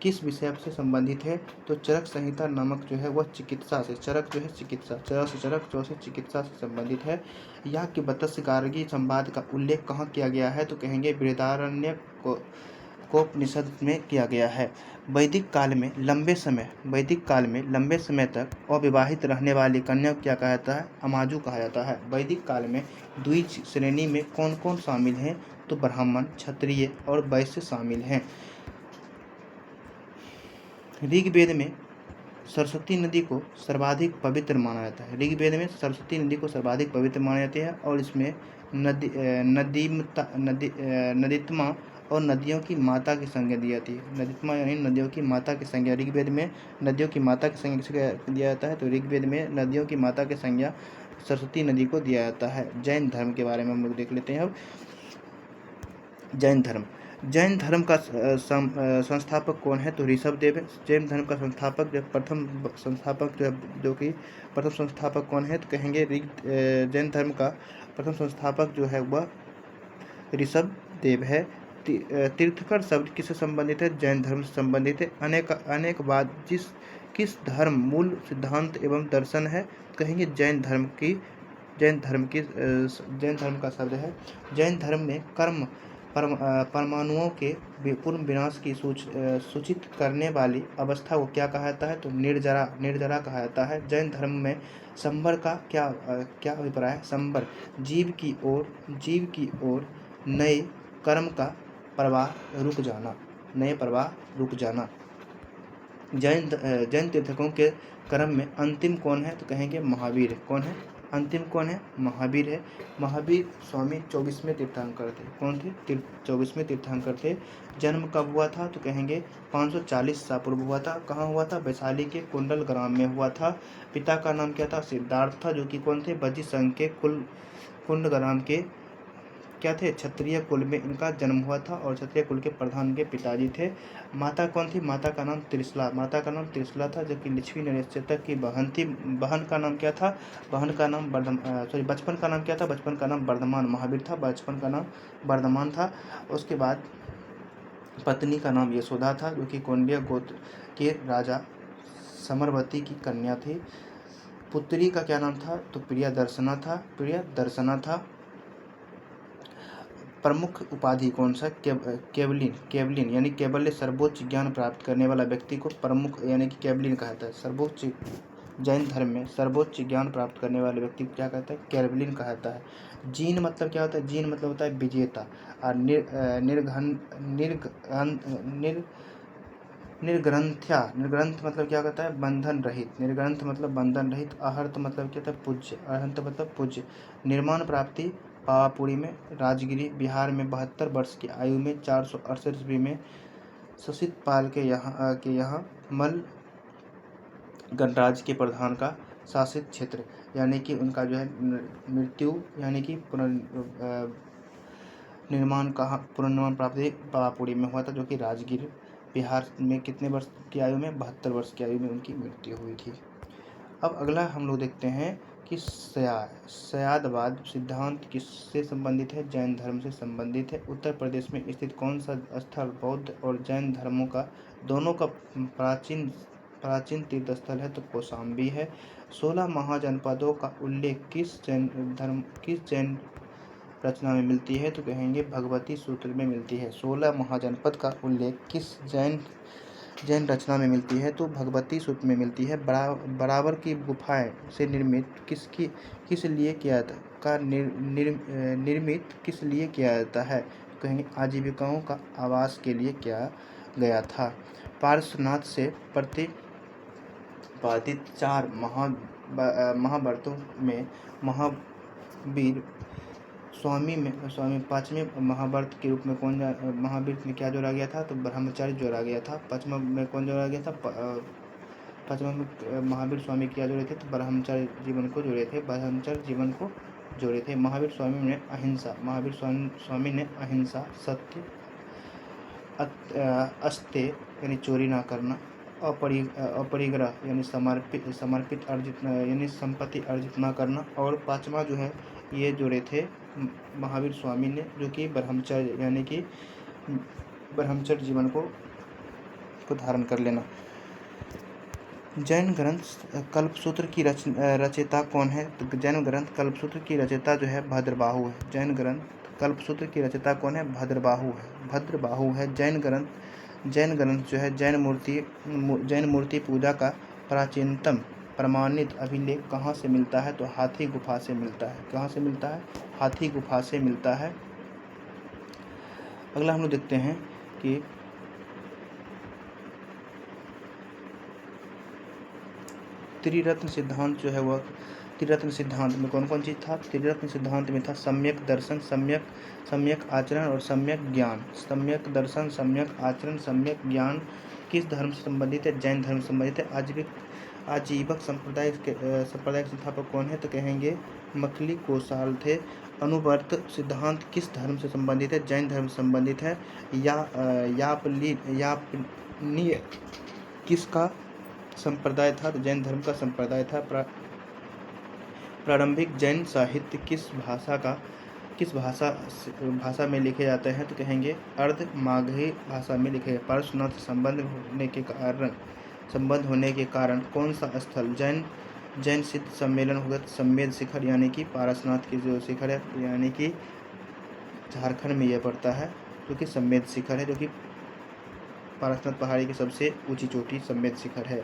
किस विषय से संबंधित है? तो चरक संहिता नामक जो है वह चिकित्सा से, चरक जो है चिकित्सा, चिकित्सा से संबंधित है। याज्ञवल्क्य गार्गी संवाद का उल्लेख कहाँ किया गया है? तो कहेंगे बृहदारण्यक कोपनिषद में किया गया है। वैदिक काल में लंबे समय तक अविवाहित रहने वाली कन्या को क्या कहा जाता है? अमाजु कहा जाता है। वैदिक काल में द्विज श्रेणी में कौन कौन शामिल हैं? तो ब्राह्मण, क्षत्रिय और वैश्य शामिल हैं। ऋग्वेद में सरस्वती नदी को सर्वाधिक पवित्र माना जाता है। ऋग्वेद में सरस्वती नदी को सर्वाधिक पवित्र माना जाती है और इसमें नदीत्मा और नदियों की माता की संज्ञा दी जाती है। नदीत्मा यानी नदियों की माता की संज्ञा। ऋग्वेद में नदियों की माता की संज्ञा किसे दिया जाता है? तो ऋग्वेद में नदियों की माता की संज्ञा सरस्वती नदी को दिया जाता है। जैन धर्म के बारे में हम लोग देख लेते हैं अब। जैन धर्म का संस्थापक कौन है? तो ऋषभदेव है। जैन धर्म का संस्थापक प्रथम संस्थापक कौन है? तो कहेंगे जैन धर्म का प्रथम संस्थापक जो है वह ऋषभदेव है। तीर्थंकर शब्द किससे संबंधित है? जैन धर्म से संबंधित है। अनेकवाद किस धर्म मूल सिद्धांत एवं दर्शन है? कहेंगे जैन धर्म का शब्द है। जैन धर्म में कर्म परमाणुओं के पूर्ण विनाश की सूचित करने वाली अवस्था को क्या कहा जाता है? तो निर्जरा कहा जाता है। जैन धर्म में संबर का क्या अभिप्राय है? संबर जीव की ओर नए कर्म का प्रवाह रुक जाना। जैन तीर्थकों के क्रम में अंतिम कौन है? तो कहेंगे महावीर। कौन है? अंतिम कौन है? महावीर है। महावीर स्वामी 24वें तीर्थंकर थे। कौन थे? 24वें तीर्थंकर थे। जन्म कब हुआ था? तो कहेंगे 540 ईसा पूर्व हुआ था। कहाँ हुआ था? वैशाली के कुंडल ग्राम में हुआ था। पिता का नाम क्या था? सिद्धार्थ था, जो कि कौन थे? बजी संघ के कुंड ग्राम के क्या थे? क्षत्रिय कुल में इनका जन्म हुआ था और क्षत्रिय कुल के प्रधान के पिताजी थे। माता कौन थी? माता का नाम त्रिशला था, जो कि लक्ष्मी नरेश की बहन थी। बहन का नाम क्या था? बचपन का नाम क्या था? बचपन का नाम वर्धमान महावीर था। बचपन का नाम वर्धमान था। उसके बाद पत्नी का नाम यशोदा था, जो कि कौंडिय गोत्र के राजा समरवती की कन्या थी। पुत्री का क्या नाम था? तो प्रियदर्शना था। प्रमुख उपाधि कौन सा? केवलिन यानी केवल्य सर्वोच्च ज्ञान प्राप्त करने वाला व्यक्ति को प्रमुख यानी कि केवलिन कहता है। सर्वोच्च जैन धर्म में सर्वोच्च ज्ञान प्राप्त करने वाले व्यक्ति को क्या कहता है? केवलिन कहता है। जीन मतलब क्या होता है? जीन मतलब होता है विजेता। और निर्ग्रंथ मतलब क्या कहता है? बंधन रहित। निर्ग्रंथ मतलब बंधन रहित। अहर्त मतलब क्या होता है? पूज्य। अहंत मतलब पूज्य। निर्माण प्राप्ति पावापुरी में राजगिरी बिहार में 72 वर्ष की आयु में 468 ईस्वी में ससित पाल के यहाँ मल गणराज्य के प्रधान का शासित क्षेत्र, यानी कि उनका जो है मृत्यु यानी कि पुनर्निर्माण प्राप्ति पावापुरी में हुआ था, जो कि राजगिर बिहार में कितने वर्ष की आयु में? 72 वर्ष की आयु में उनकी मृत्यु हुई थी। अब अगला हम लोग देखते हैं कि शयादवाद सिद्धांत किससे संबंधित है? जैन धर्म से संबंधित है। उत्तर प्रदेश में स्थित कौन सा स्थल बौद्ध और जैन धर्मों का दोनों का प्राचीन तीर्थ स्थल है? तो कौशाम्बी है। 16 महाजनपदों का उल्लेख किस जैन रचना में मिलती है? तो कहेंगे भगवती सूत्र में मिलती है। 16 महाजनपद का उल्लेख किस जैन रचना में मिलती है? तो भगवती सूत्र में मिलती है। बराबर की गुफाएं से निर्मित किस लिए किया जाता है? कहेंगे आजीविकाओं का आवास के लिए किया गया था। पार्श्वनाथ से प्रतिपादित 4 महाव्रतों में महावीर स्वामी 5वें महाव्रत के रूप में महावीर में क्या जोड़ा गया था? तो ब्रह्मचर्य जोड़ा गया था। 5वां में कौन जोड़ा गया था? 5वां में महावीर स्वामी क्या जोड़े थे? तो ब्रह्मचर्य जीवन को जोड़े थे। महावीर स्वामी ने अहिंसा, सत्य, अस्तेय यानी चोरी ना करना, अपरिग्रह यानी समर्पित अर्जित यानी संपत्ति अर्जित ना करना, और 5वां जो है ये जोड़े थे महावीर स्वामी ने, जो कि ब्रह्मचर्य यानी कि ब्रह्मचर्य जीवन को धारण कर लेना। जैन ग्रंथ कल्पसूत्र की रचयिता कौन है? तो जैन ग्रंथ कल्पसूत्र की रचयिता जो है भद्रबाहु है। जैन ग्रंथ कल्पसूत्र की रचयिता कौन है? भद्रबाहु है। जैन ग्रंथ जो है जैन मूर्ति पूजा का प्राचीनतम प्रमाणित अभिलेख कहाँ से मिलता है? तो हाथी गुफा से मिलता है। कहाँ से मिलता है? हाथी गुफा से मिलता है। अगला हम लोग देखते हैं कि त्रिरत्न सिद्धांत जो है वह त्रिरत्न सिद्धांत में कौन कौन चीज़ था? त्रिरत्न सिद्धांत में था सम्यक दर्शन, सम्यक आचरण और सम्यक ज्ञान। सम्यक दर्शन, सम्यक आचरण, सम्यक ज्ञान किस धर्म से संबंधित है? जैन धर्म से संबंधित है। आजीवक संप्रदाय के संस्थापक कौन है? तो कहेंगे मखली कोसाल थे। अनुवर्त सिद्धांत किस धर्म से संबंधित है? जैन धर्म से संबंधित है। यापनीय किसका संप्रदाय था? तो जैन धर्म का संप्रदाय था। प्रारंभिक जैन साहित्य किस भाषा में लिखे जाते हैं? तो कहेंगे अर्ध मागही भाषा में लिखे। पारसनाथ से संबंध होने के कारण कौन सा स्थल जैन सिद्ध सम्मेलन होगा? सम्मेद शिखर, यानी कि पारसनाथ की जो शिखर है यानी कि झारखंड में यह पड़ता है, जो कि सम्मेद शिखर है, जो कि पारसनाथ पहाड़ी की सबसे ऊंची चोटी सम्मेद शिखर है।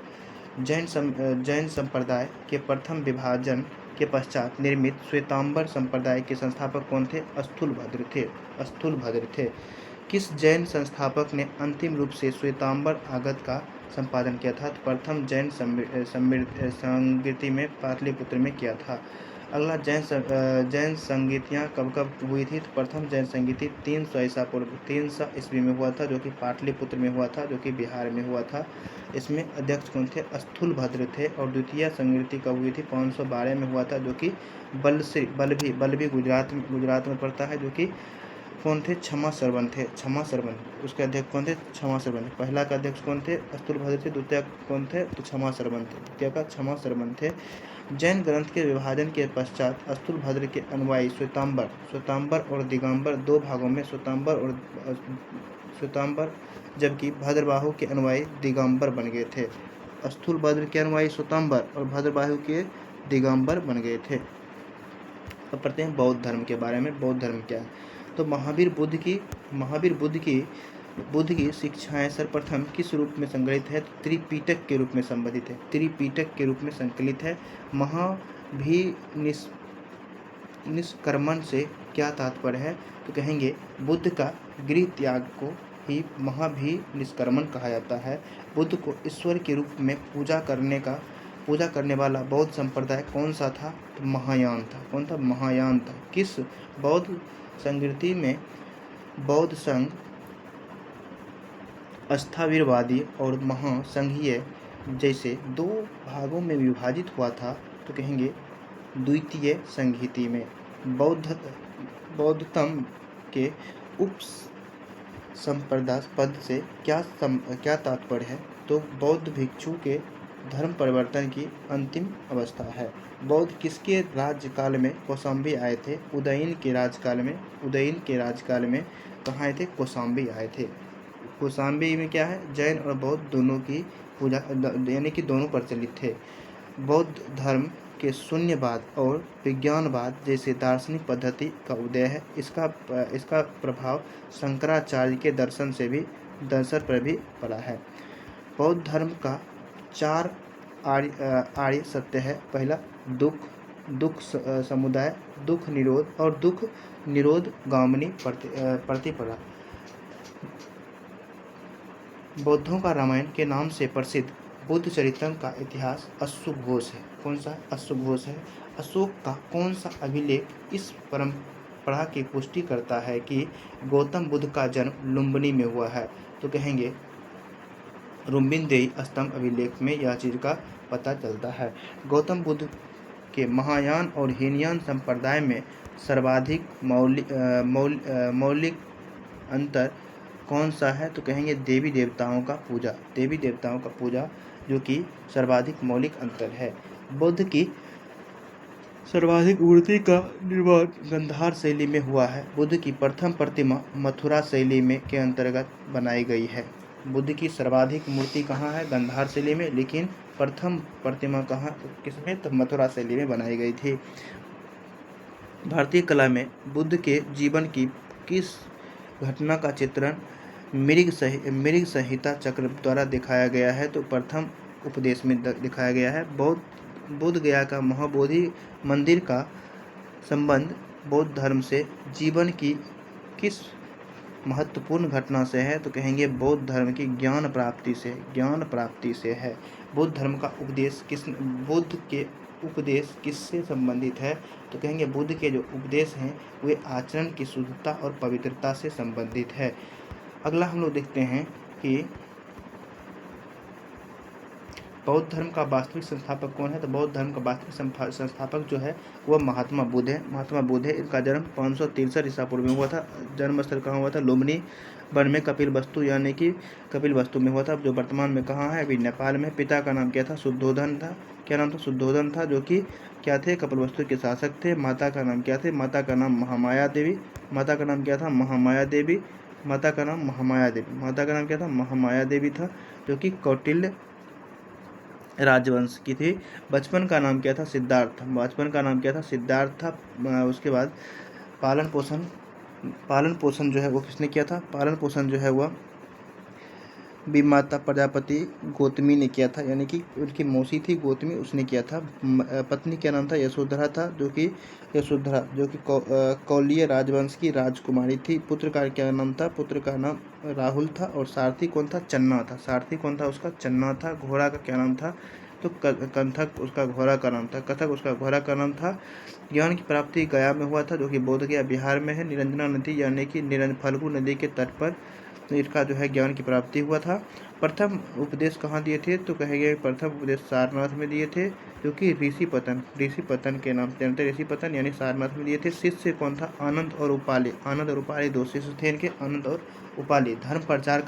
जैन संप्रदाय के प्रथम विभाजन के पश्चात निर्मित श्वेतांबर संप्रदाय के संस्थापक कौन थे? स्थूलभद्र थे। किस जैन संस्थापक ने अंतिम रूप से श्वेतांबर आगम का संपादन किया था? तो प्रथम जैन संगीति में पाटलिपुत्र में किया था। अगला जैन संगीतियाँ कब हुई थी? तो प्रथम जैन संगीति 300 ईसा पूर्व 300 ईस्वी में हुआ था, जो कि पाटलिपुत्र में हुआ था, जो कि बिहार में हुआ था। इसमें अध्यक्ष कौन थे? स्थूलभद्र थे। और द्वितीय संगीति कब हुई थी? 512 में हुआ था, जो कि बल्लभी गुजरात में पड़ता है, जो कि कौन थे? क्षमा सरवन थे। उसके अध्यक्ष कौन थे? क्षमा सरवन। पहला का अध्यक्ष कौन थे? स्थूलभद्र थे। द्वितीय कौन थे? तो क्षमा सरवन थे। जैन ग्रंथ के विभाजन के पश्चात स्थूलभद्र के अनुयायी श्वेतांबर और दिगंबर दो भागों में श्वेतांबर जबकि भद्रबाहु के अनुयायी दिगंबर बन गए थे। स्थूलभद्र के अनुयायी श्वेतांबर और भद्रबाहु के दिगंबर बन गए थे। अब पढ़ते हैं बौद्ध धर्म के बारे में। बौद्ध धर्म क्या है? तो महावीर बुद्ध की शिक्षाएं सर्वप्रथम किस रूप में संकलित है? त्रिपिटक के रूप में संबंधित है। त्रिपिटक के रूप में संकलित है। निष्कर्मण से क्या तात्पर्य है? तो कहेंगे बुद्ध का गृह त्याग को ही निष्कर्मण कहा जाता है। बुद्ध को ईश्वर के रूप में पूजा करने वाला बौद्ध संप्रदाय कौन सा था? तो महायान था। कौन था? महायान था। किस बौद्ध संस्कृति में बौद्ध संघ अस्थावीरवादी और महासंघीय जैसे दो भागों में विभाजित हुआ था? तो कहेंगे द्वितीय संहिता में। बौद्धतम के उप संप्रदाय पद से क्या तात्पर्य है? तो बौद्ध भिक्षु के धर्म परिवर्तन की अंतिम अवस्था है। बौद्ध किसके राज्यकाल में कौशाम्बी आए थे? उदयन के राज्यकाल में कहाँ आए थे? कौशाम्बी आए थे। कौशाम्बी में क्या है? जैन और बौद्ध दोनों की पूजा यानी कि दोनों प्रचलित थे। बौद्ध धर्म के शून्यवाद और विज्ञानवाद जैसे दार्शनिक पद्धति का उदय है। इसका प्रभाव शंकराचार्य के दर्शन पर भी पड़ा है। बौद्ध धर्म का 4 आर्य सत्य है। पहला दुख समुदाय, दुख निरोध और दुख निरोध गामिनी प्रतिपदा। बौद्धों का रामायण के नाम से प्रसिद्ध बुद्ध चरित्रम का इतिहास अश्वघोष है। कौन सा? अश्वघोष है। अशोक का कौन सा अभिलेख इस परंपरा की पुष्टि करता है कि गौतम बुद्ध का जन्म लुम्बिनी में हुआ है? तो कहेंगे रुम्बिनदेई स्तंभ अभिलेख में यह चीज़ का पता चलता है। गौतम बुद्ध के महायान और हीनयान संप्रदाय में सर्वाधिक मौलिक अंतर कौन सा है? तो कहेंगे देवी देवताओं का पूजा, जो कि सर्वाधिक मौलिक अंतर है। बुद्ध की सर्वाधिक मूर्ति का निर्माण गांधार शैली में हुआ है। बुद्ध की प्रथम प्रतिमा मथुरा शैली में के अंतर्गत बनाई गई है। बुद्ध की सर्वाधिक मूर्ति कहाँ है? गांधार शैली में, लेकिन प्रथम प्रतिमा कहाँ किसमें? तो मथुरा शैली में बनाई गई थी। भारतीय कला में बुद्ध के जीवन की किस घटना का चित्रण मृग संहिता चक्र द्वारा दिखाया गया है? तो प्रथम उपदेश में दिखाया गया है। बोध गया का महाबोधि मंदिर का संबंध बौद्ध धर्म से जीवन की किस महत्वपूर्ण घटना से है? तो कहेंगे बौद्ध धर्म की ज्ञान प्राप्ति से है। बुद्ध के उपदेश किससे संबंधित है? तो कहेंगे बुद्ध के जो उपदेश हैं वे आचरण की शुद्धता और पवित्रता से संबंधित है। अगला हम लोग देखते हैं कि बौद्ध धर्म का वास्तविक संस्थापक कौन है? तो बौद्ध धर्म का वास्तविक संस्थापक जो है वह महात्मा बुद्ध है। इनका जन्म 563 ईसा पूर्व में हुआ था। जन्म स्थल कहाँ हुआ था? लुम्बिनी वन में कपिल वस्तु यानी कि कपिल वस्तु में हुआ था, जो वर्तमान में कहाँ है? अभी नेपाल में। पिता का नाम क्या था? शुद्धोधन था। क्या नाम था? शुद्धोधन था, जो कि क्या थे? कपिल वस्तु के शासक थे। माता का नाम क्या थे? माता का नाम महामाया देवी। माता का नाम क्या था? महामाया देवी। माता का नाम क्या था? महामाया देवी था, जो कि कौटिल्य राजवंश की थी। बचपन का नाम क्या था? सिद्धार्थ था। उसके बाद पालन पोषण जो है वो किसने किया था? पालन पोषण जो है वह विमाता प्रजापति गौतमी ने किया था, यानी कि उनकी मौसी थी गौतमी, उसने किया था। पत्नी क्या नाम था? यशोधरा था, जो कि कौलिय राजवंश की राजकुमारी थी। पुत्र का क्या नाम था? पुत्र का नाम राहुल था। और सारथी कौन था? चन्ना था। सारथी कौन था उसका? चन्ना था। घोड़ा का क्या नाम था? तो कंथक उसका घोड़ा का नाम था। कथक उसका घोड़ा का नाम था। ज्ञान की प्राप्ति गया में हुआ था, जो कि बोध गया बिहार में है। निरंजना नदी यानी कि फल्गु नदी के तट पर इसका जो है ज्ञान की प्राप्ति हुआ था। प्रथम उपदेश कहाँ दिए थे? तो कहेंगे प्रथम उपदेश सारनाथ में दिए थे, जो कि ऋषि पतन के नाम से जानते। ऋषि पतन यानी सारनाथ में दिए थे। शिष्य कौन था? आनंद और उपाली दो शिष्य थे इनके, आनंद और उपाली। धर्म प्रचार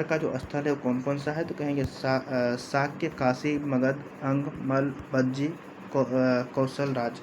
का जो स्थल है वो कौन कौन सा है? तो कहेंगे शाक्य, काशी, मगध, अंग, मल, बज्जी, कौशल राज।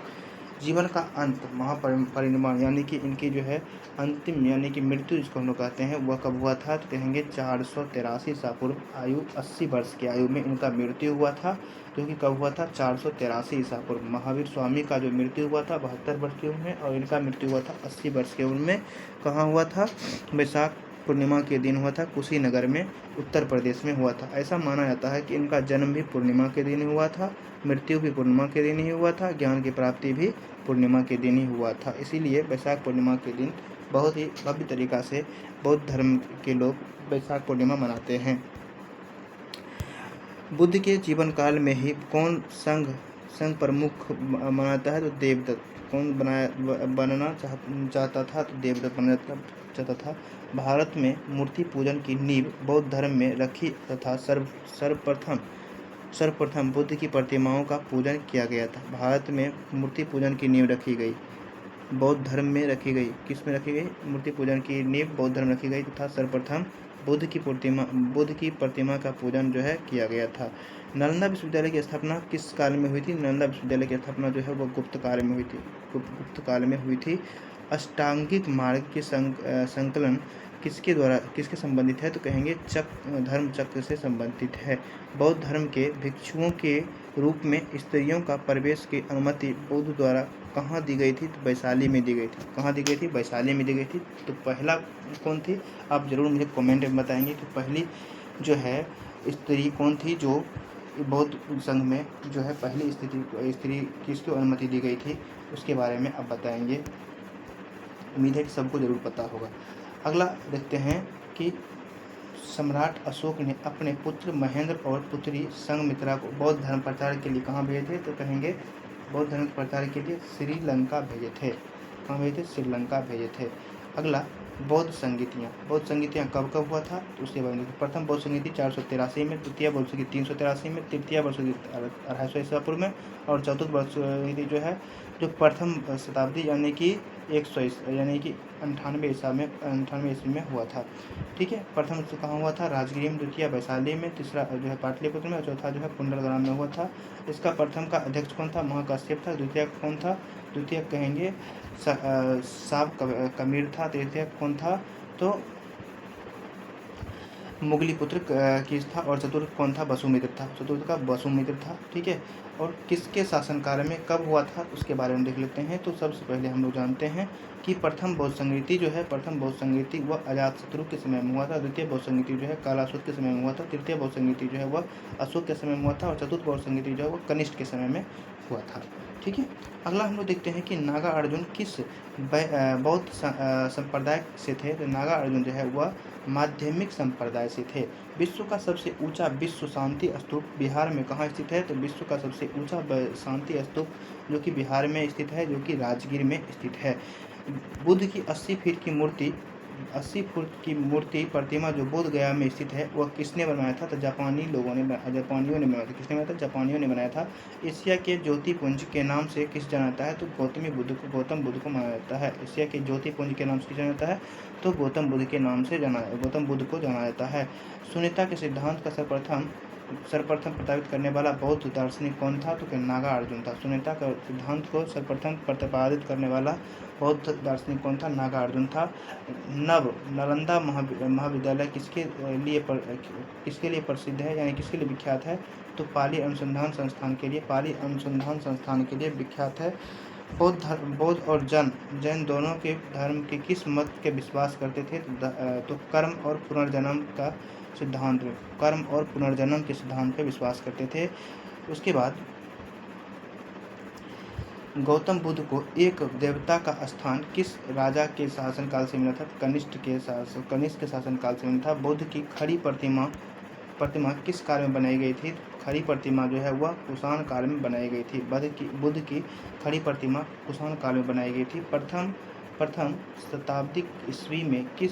जीवन का अंत महापरिनिर्वाण यानी कि इनकी जो है अंतिम यानी कि मृत्यु जिसको हम लोग कहते हैं वह कब हुआ था? तो कहेंगे 483 ईसा पूर्व आयु 80 वर्ष की आयु में इनका मृत्यु हुआ था, जो कि कब हुआ था? 483 ईसा पूर्व। महावीर स्वामी का जो मृत्यु हुआ था 72 वर्ष की उम्र में, और इनका मृत्यु हुआ था 80 वर्ष की उम्र में। कहाँ हुआ था? वैशाख पूर्णिमा के दिन हुआ था, कुशीनगर में, उत्तर प्रदेश में हुआ था। ऐसा माना जाता है कि इनका जन्म भी पूर्णिमा के दिन हुआ था, मृत्यु भी पूर्णिमा के दिन ही हुआ था, ज्ञान की प्राप्ति भी पूर्णिमा के दिन ही हुआ था। इसीलिए वैशाख पूर्णिमा के दिन बहुत ही भव्य तरीका से बौद्ध धर्म के लोग वैशाख पूर्णिमा मनाते हैं। बुद्ध के जीवन काल में ही कौन संघ प्रमुख मनाता है? तो देवदत्त। कौन बनना चाहता था? तो देवदत्त बनना चाहता था। भारत में मूर्ति पूजन की नींव बौद्ध धर्म में रखी तथा सर्वप्रथम बुद्ध की प्रतिमाओं का पूजन किया गया था। भारत में मूर्ति पूजन की नींव रखी गई, बौद्ध धर्म में रखी गई। किस में रखी गई? मूर्ति पूजन की नींव बौद्ध धर्म में रखी गई तथा सर्वप्रथम बुद्ध की प्रतिमा का पूजन जो है किया गया था। नालंदा विश्वविद्यालय की स्थापना किस काल में हुई थी? नालंदा विश्वविद्यालय की स्थापना जो है वो गुप्त काल में हुई थी। अष्टांगिक मार्ग के संकलन किसके संबंधित है? तो कहेंगे धर्म चक्र से संबंधित है। बौद्ध धर्म के भिक्षुओं के रूप में स्त्रियों का प्रवेश की अनुमति बुद्ध द्वारा कहाँ दी गई थी? तो वैशाली में दी गई थी। कहाँ दी गई थी? वैशाली में दी गई थी। तो पहला कौन थी? आप जरूर मुझे कमेंट में बताएंगे कि पहली जो है स्त्री कौन थी जो बौद्ध संघ में जो है पहली स्त्री किसको अनुमति दी गई थी, उसके बारे में आप बताएंगे। उम्मीद है कि सबको जरूर पता होगा। अगला देखते हैं कि सम्राट अशोक ने अपने पुत्र महेंद्र और पुत्री संघमित्रा को बौद्ध धर्म प्रचार के लिए कहाँ भेजे थे? तो कहेंगे बौद्ध धर्म प्रचार के लिए श्रीलंका भेजे थे। कहाँ भेजे थे? श्रीलंका भेजे थे। अगला बौद्ध संगीतियाँ कब हुआ था? तो उसके बारे में प्रथम बौद्ध संगीति 483 में, द्वितीय बौद्ध संगीति 383 में, तृतीय बौद्ध संगीति 250 ईसा पूर्व में, और चतुर्थ बौद्ध संगीति जो है जो प्रथम शताब्दी यानी कि 98 ईस्वी में हुआ था। ठीक है, प्रथम कहाँ हुआ था? राजगिरी में, द्वितीय वैशाली में, तीसरा जो है पाटलिपुत्र में, और चौथा जो है कुंडलग्राम में हुआ था। इसका प्रथम का अध्यक्ष कौन था? महाकाश्यप था। द्वितीय कौन था? द्वितीय कहेंगे साब कबीर था। तृतीय कौन था? तो मुगली पुत्र किस था, और चतुर्थ कौन था, वसुमित्र था। चतुर्थ का वसुमित्र था, ठीक है। और किसके शासनकाल में कब हुआ था उसके बारे में देख लेते हैं। तो सबसे पहले हम लोग जानते हैं कि प्रथम बौद्ध संगीति जो है, प्रथम बौद्ध संगीति वह अजातशत्रु के समय में हुआ था। द्वितीय बौद्ध संगीति जो है कालासुर के समय में हुआ था। तृतीय बौद्ध संगीति जो है वह अशोक के समय में हुआ था। और चतुर्थ बौद्ध संगीति जो है वह कनिष्क के समय में हुआ था, ठीक है। अगला हम लोग देखते हैं कि नागा अर्जुन किस बौद्ध संप्रदाय से थे। तो नागा अर्जुन जो है वह माध्यमिक संप्रदाय से थे। विश्व का सबसे ऊंचा विश्व शांति स्तूप बिहार में कहाँ स्थित है। तो विश्व का सबसे ऊंचा शांति स्तूप जो कि बिहार में स्थित है, जो कि राजगीर में स्थित है। बुद्ध की 80 फुट की मूर्ति प्रतिमा जो बोध गया में स्थित है वह किसने बनवाया था। तो जापानियों ने बनाया था। किसने बनाया था, जापानियों ने बनाया था। एशिया के ज्योतिपुंज के नाम से किस जाना जाता है। तो गौतम बुद्ध को माना जाता है। एशिया के ज्योतिपुंज के नाम से किस जाना जाता है। तो गौतम बुद्ध के नाम से गौतम बुद्ध को जाना जाता है। शून्यता के सिद्धांत का सर्वप्रथम प्रस्तावित करने वाला बौद्ध दार्शनिक कौन था। तो नागा अर्जुन था। शून्यता का सिद्धांत को सर्वप्रथम प्रतिपादित करने वाला बौद्ध दार्शनिक कौन था, नागा अर्जुन था। नालंदा महाविद्यालय किसके लिए प्रसिद्ध है, यानी किसके लिए विख्यात है। तो पाली अनुसंधान संस्थान के लिए विख्यात है। बौद्ध और जैन दोनों के धर्म के किस मत के विश्वास करते थे। तो कर्म और पुनर्जन्म के सिद्धांत पे विश्वास करते थे। उसके बाद गौतम बुद्ध को एक देवता का स्थान किस राजा के शासनकाल से मिला था। कनिष्क के शासनकाल से मिला था। बुद्ध की खड़ी प्रतिमा किस काल में बनाई गई थी। खड़ी प्रतिमा जो है वह कुषाण काल में बनाई गई थी। बुद्ध की खड़ी प्रतिमा कुषाण काल में बनाई गई थी। प्रथम शताब्दी ईस्वी में किस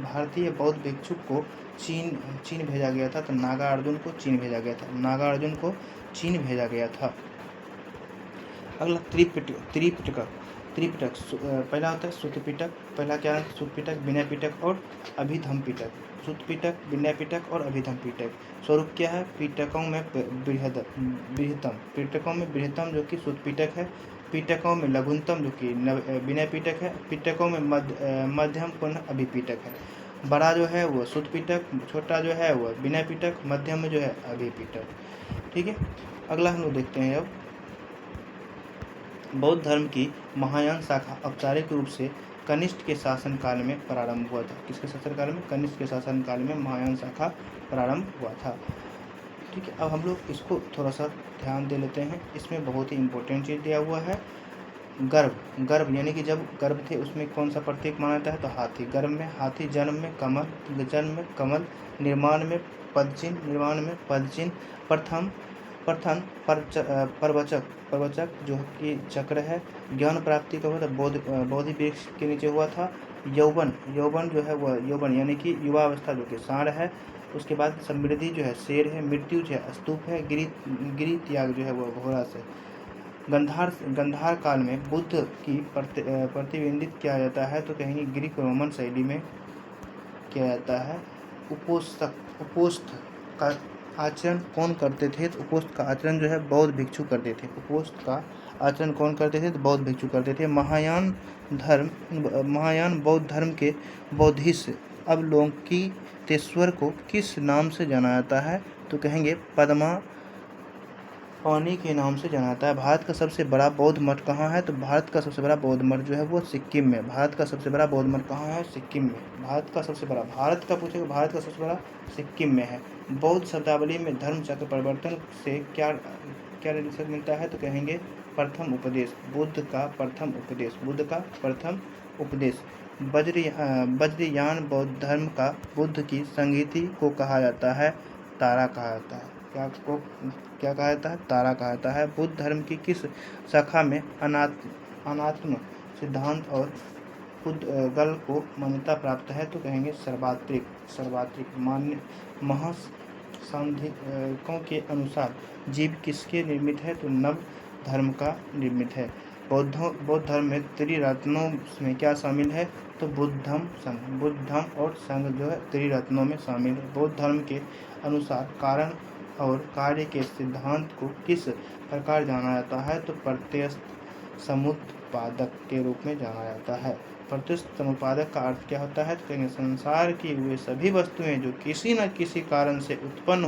भारतीय बौद्ध भिक्षुक को चीन भेजा गया था। तो नागा अर्जुन को चीन भेजा गया था। अगला त्रिपिटक। पहला होता है सुत्त पिटक। पहला क्या है, सुत्त पिटक, विनय पिटक और अभिधम पिटक। सुत्त पिटक, विनय पिटक और अभिधम पिटक। स्वरूप क्या है, पिटकों में बृहत्तम जो कि सुत्त पिटक है। पिटकों में लघुतम जो कि विनय पिटक है। पिटकों में मध्यम पूर्ण अभिपिटक है। बड़ा जो है वो सुत्त पिटक, छोटा जो है वो विनय पिटक, मध्यम में जो है अभिपिटक, ठीक है। अगला हम लोग देखते हैं अब बौद्ध धर्म की महायान शाखा औपचारिक रूप से कनिष्क के शासनकाल में प्रारंभ हुआ था। किसके शासनकाल में, कनिष्क के शासनकाल में महायान शाखा प्रारंभ हुआ था, ठीक है। अब हम लोग इसको थोड़ा सा ध्यान दे लेते हैं। इसमें बहुत ही इंपॉर्टेंट चीज़ दिया हुआ है। गर्भ यानी कि जब गर्भ थे उसमें कौन सा प्रतीक माना जाता है। तो हाथी। गर्भ में हाथी, जन्म में कमल, निर्माण में पदचिन्ह, प्रथम प्रवचक जो कि चक्र है। ज्ञान प्राप्ति का हुआ था, बोधि वृक्ष के नीचे हुआ था। यौवन जो है वह यौवन यानी कि युवावस्था जो कि सांड है। उसके बाद समृद्धि जो है शेर है। मृत्यु जो है स्तूप है। गिरि त्याग जो है वह घोड़ा से। गंधार काल में बुद्ध की प्रतिबिंबित किया जाता है। तो कहेंगे ग्रीक रोमन शैली में किया जाता है। उपोष्ठ का आचरण कौन करते थे। तो उपोष्ठ का आचरण जो है बौद्ध भिक्षु करते थे। उपोष्ठ का आचरण कौन करते थे, तो बौद्ध भिक्षु करते थे। महायान बौद्ध धर्म के बौद्धिस्ट अवलोकितेश्वर को किस नाम से जाना जाता है। तो कहेंगे पद्मा पानी के नाम से जाना जाता है। भारत का सबसे बड़ा बौद्ध मठ कहाँ है। तो भारत का सबसे बड़ा बौद्ध मठ जो है वो सिक्किम में। भारत का सबसे बड़ा बौद्ध मठ कहाँ है, सिक्किम में। भारत का सबसे बड़ा सिक्किम में है। बौद्ध शब्दावली में धर्म चक्र परिवर्तन से क्या रिलेशन मिलता है। तो कहेंगे प्रथम उपदेश, बुद्ध का प्रथम उपदेश। वज्रयान बौद्ध धर्म का बुद्ध की संगीति को कहा जाता है, तारा कहा जाता है। क्या कहा जाता है, तारा कहा जाता है। बुद्ध धर्म की किस शाखा में अनात्म सिद्धांत और पुद्गल को मान्यता प्राप्त है। तो कहेंगे सर्वात्रिक मान्य। महासंधिकों के अनुसार जीव किसके निर्मित है। तो नव धर्म का निर्मित है। बौद्ध धर्म में त्रिरत्नों में क्या शामिल है। तो बुद्धम और संघ जो है त्रिरत्नों में शामिल है। बौद्ध धर्म के अनुसार कारण और कार्य के सिद्धांत को किस प्रकार जाना जाता है। तो प्रत्यक्ष समुत्पादक के रूप में जाना जाता है। प्रत्युत समुत्पादक का अर्थ क्या होता है? तो कहेंगे संसार की वे सभी वस्तुएं जो किसी न किसी कारण से उत्पन्न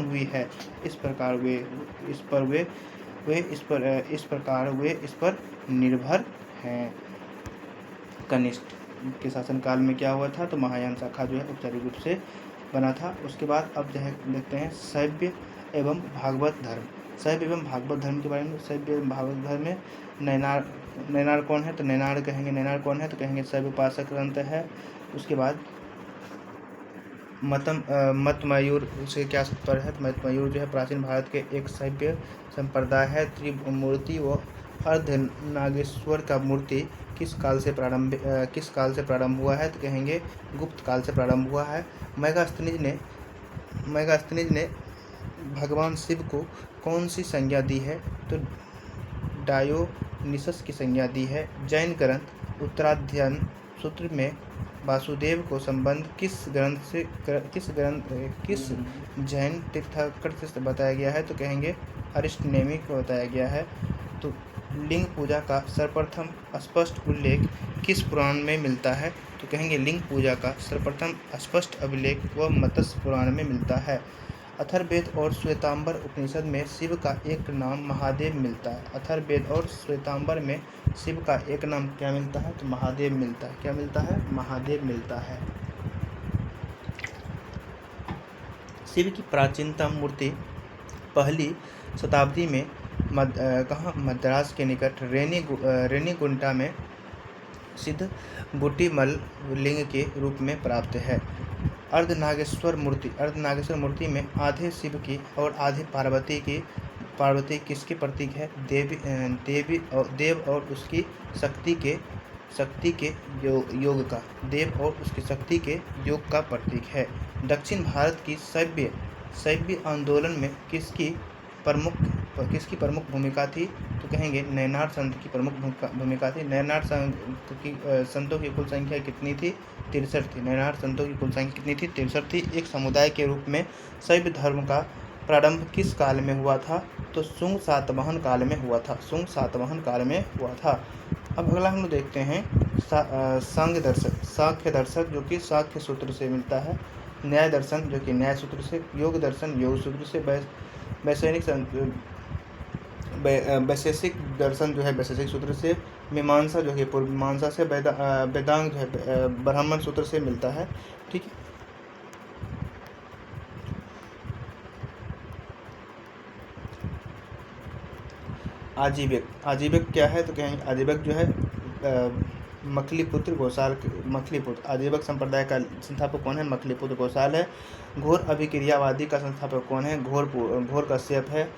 हुई है, इस प्रकार वे इस पर निर्भर हैं। कनिष्ठ के शासनकाल में क्या हुआ था? तो महायान शाखा जो है औपचारिक रूप से बना था। उसके बाद अब जो है देखते हैं शैव एवं भागवत धर्म। शैव एवं भागवत धर्म के बारे में। शैव एवं भागवत धर्म में नैनार कौन है? तो नैनार कौन है? तो कहेंगे शैव उपासक ग्रंथ है। उसके बाद मतमयूर से क्या तात्पर्य है? तो मतमयूर जो है प्राचीन भारत के एक शैव संप्रदाय है। त्रिमूर्ति व अर्धनागेश्वर का मूर्ति किस काल से प्रारंभ हुआ है? तो कहेंगे गुप्त काल से प्रारंभ हुआ है। मेगास्थनीज ने भगवान शिव को कौन सी संज्ञा दी है? तो डायोनिसस की संज्ञा दी है। जैन ग्रंथ उत्तराध्ययन सूत्र में वासुदेव को संबंध किस जैन तीर्थंकर से बताया गया है? तो कहेंगे अरिष्टनेमी को बताया गया है। तो लिंग पूजा का सर्वप्रथम स्पष्ट उल्लेख किस पुराण में मिलता है? तो कहेंगे लिंग पूजा का सर्वप्रथम स्पष्ट अभिलेख व मत्स्य पुराण में मिलता है। अथर्ववेद और श्वेतांबर उपनिषद में शिव का एक नाम महादेव मिलता है। अथर्ववेद और श्वेतांबर में शिव का एक नाम क्या मिलता है? तो महादेव मिलता है। क्या मिलता है? महादेव मिलता है। शिव की प्राचीनतम मूर्ति पहली शताब्दी में मद्रास के निकट रेनीगुंटा में सिद्ध बुटीमल लिंग के रूप में प्राप्त है। अर्धनागेश्वर मूर्ति में आधे शिव की और आधे पार्वती किसके प्रतीक है? देव और उसकी शक्ति के योग का देव और उसकी शक्ति के योग का प्रतीक है। दक्षिण भारत की शैव आंदोलन में किसकी प्रमुख भूमिका थी? तो कहेंगे नैनार संत की प्रमुख भूमिका थी। नैनार संतों की कुल संख्या कितनी थी? 63 थी। नैनार संतों की कुल संख्या कितनी थी? 63 थी। एक समुदाय के रूप में शैव धर्म का प्रारंभ किस काल में हुआ था? तो शुंग सातवाहन काल में हुआ था। अब अगला हम लोग देखते हैं सांख्य दर्शक जो कि सांख्य सूत्र से मिलता है। न्याय दर्शन जो कि न्याय सूत्र से। योग दर्शन योग सूत्र से। वैशेषिक दर्शन जो है वैशेषिक सूत्र से। मीमांसा जो है पूर्व मीमांसा से। वेदांग जो है ब्राह्मण सूत्र से मिलता है। ठीक है। आजीवक क्या है? तो कहेंगे आजीवक जो है मखलीपुत्र आजीवक संप्रदाय का संस्थापक कौन है? मखलीपुत्र गोसाल है। घोर अभिक्रियावादी का संस्थापक कौन है? घोर कश्यप है।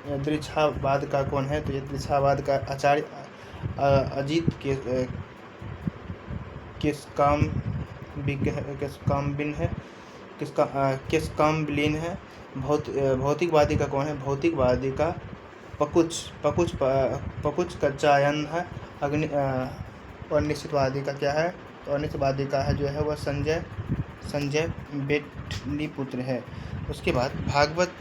यदृच्छावाद का कौन है? तो यदृच्छावाद का आचार्य अजित किसकाम्बिन है। भौतिकवादी का कौन है? भौतिकवादी का पकुच कच्चायन है। और निश्चितवादी का क्या है? तो अनिश्चितवादी का है जो है वह संजय बेटलीपुत्र है। उसके बाद भागवत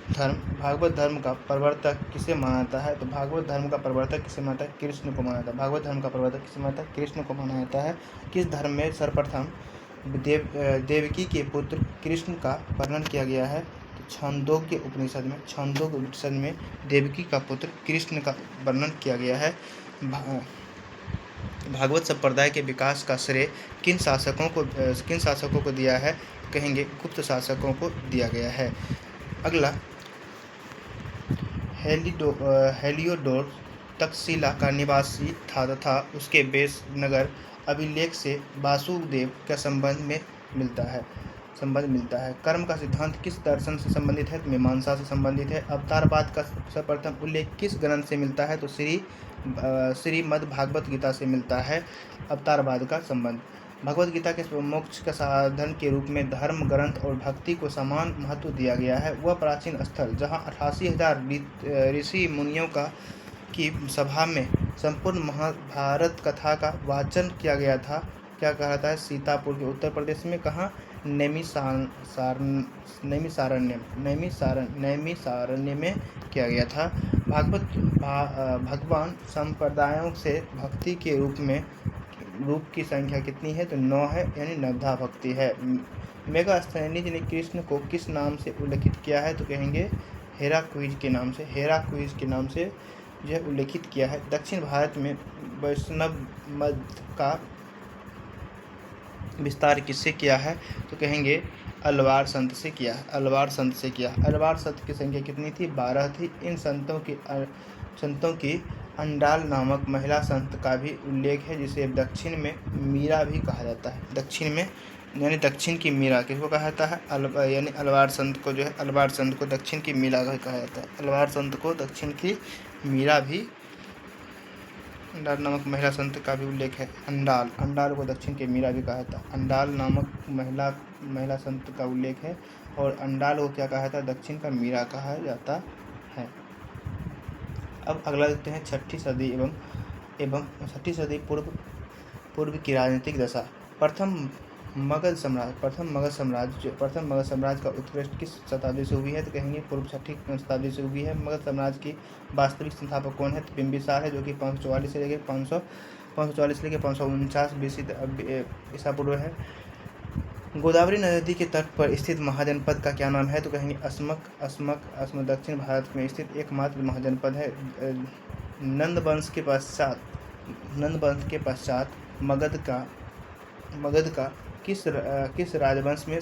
धर्म का प्रवर्तक किसे माना जाता है? तो भागवत धर्म का प्रवर्तक किसे माना जाता है? कृष्ण को माना जाता है। भागवत धर्म का प्रवर्तक किसे माना जाता है? कृष्ण को माना जाता है। किस धर्म में सर्वप्रथम देवकी के पुत्र कृष्ण का वर्णन किया गया है? तो छांदोग्य उपनिषद में देवकी का पुत्र कृष्ण का वर्णन किया गया है। भागवत संप्रदाय के विकास का श्रेय किन शासकों को दिया है? कहेंगे गुप्त शासकों को दिया गया है। अगला हेलियोडोर तक्षशिला का निवासी था तथा उसके बेस नगर अभिलेख से वासुदेव का संबंध मिलता है। कर्म का सिद्धांत किस दर्शन से संबंधित है? तो मीमांसा से संबंधित है। अवतारवाद का सर्वप्रथम उल्लेख किस ग्रंथ से मिलता है? तो श्रीमद् भागवत गीता से मिलता है अवतारवाद का संबंध। भगवत गीता के मोक्ष का साधन के रूप में धर्म ग्रंथ और भक्ति को समान महत्व दिया गया है। वह प्राचीन स्थल जहाँ 88,000 ऋषि मुनियों की सभा में संपूर्ण महाभारत कथा का वाचन किया गया था, क्या कहता है? सीतापुर के उत्तर प्रदेश में। कहाँ? नैमिषारण्य में किया गया था। भगवान संप्रदायों से भक्ति के रूप की संख्या कितनी है? तो 9 है, यानी नवधा भक्ति है। मेगास्थनीज ने कृष्ण को किस नाम से उल्लेखित किया है? तो कहेंगे हेराक्लीज के नाम से, हेराक्लीज के नाम से जो है उल्लेखित किया है। दक्षिण भारत में वैष्णव मत का विस्तार किससे किया है? तो कहेंगे अलवार संत से किया है, अलवार संत से किया। अलवार संत की संख्या कितनी थी? 12 थी। इन संतों की अंडाल नामक महिला संत का भी उल्लेख है, जिसे दक्षिण में मीरा भी कहा जाता है। दक्षिण में यानी दक्षिण की मीरा किसको कहा जाता है? यानी अलवार संत को जो है, अलवार संत को दक्षिण की मीरा कहा जाता है। अलवार संत को दक्षिण की मीरा भी, अंडाल नामक महिला संत का भी उल्लेख है। अंडाल को दक्षिण के मीरा भी कहा जाता है। अंडाल नामक महिला संत का उल्लेख है, और अंडाल को क्या कहा जाता है? दक्षिण का मीरा कहा जाता है। अब अगला देखते हैं छठी सदी एवं छठी सदी पूर्व की राजनीतिक दशा। प्रथम मगध साम्राज्य का उत्कृष्ट किस शताब्दी से हुई है? तो कहेंगे पूर्व 6ठी शताब्दी से हुई है। मगध साम्राज्य की वास्तविक संस्थापक कौन है? तो बिंबिसार है, जो कि 544 से लेकर 549 BC ईसा पूर्व है। गोदावरी नदी के तट पर स्थित महाजनपद का क्या नाम है? तो कहेंगे अस्मक दक्षिण भारत में स्थित एकमात्र महाजनपद है। नंद वंश के पश्चात मगध का किस राजवंश ने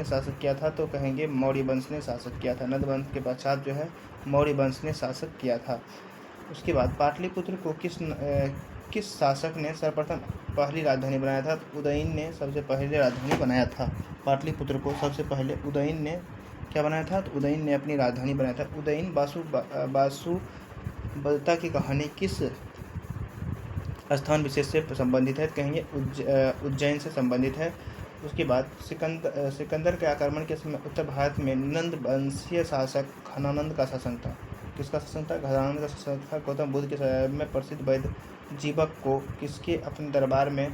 शासक किया था? तो कहेंगे मौर्य वंश ने शासक किया था। नंद वंश के पश्चात जो है मौर्य वंश ने शासक किया था। उसके बाद पाटलिपुत्र को किस शासक ने सर्वप्रथम पहली राजधानी बनाया था? उदयन ने सबसे पहले राजधानी बनाया था। पाटलिपुत्र को सबसे पहले उदयन ने क्या बनाया था? तो उदयन ने अपनी राजधानी बनाया था। उदयन वासुबलता की कहानी किस स्थान विशेष से संबंधित है? कहेंगे उज्जैन से संबंधित है। उसके बाद सिकंदर के आक्रमण के समय उत्तर भारत में नंद वंशीय शासक घनानंद का शासन था। किसका शासन था? घनानंद का शासन था। गौतम बुद्ध के समय में प्रसिद्ध वैद्य जीवक को किसके अपने दरबार में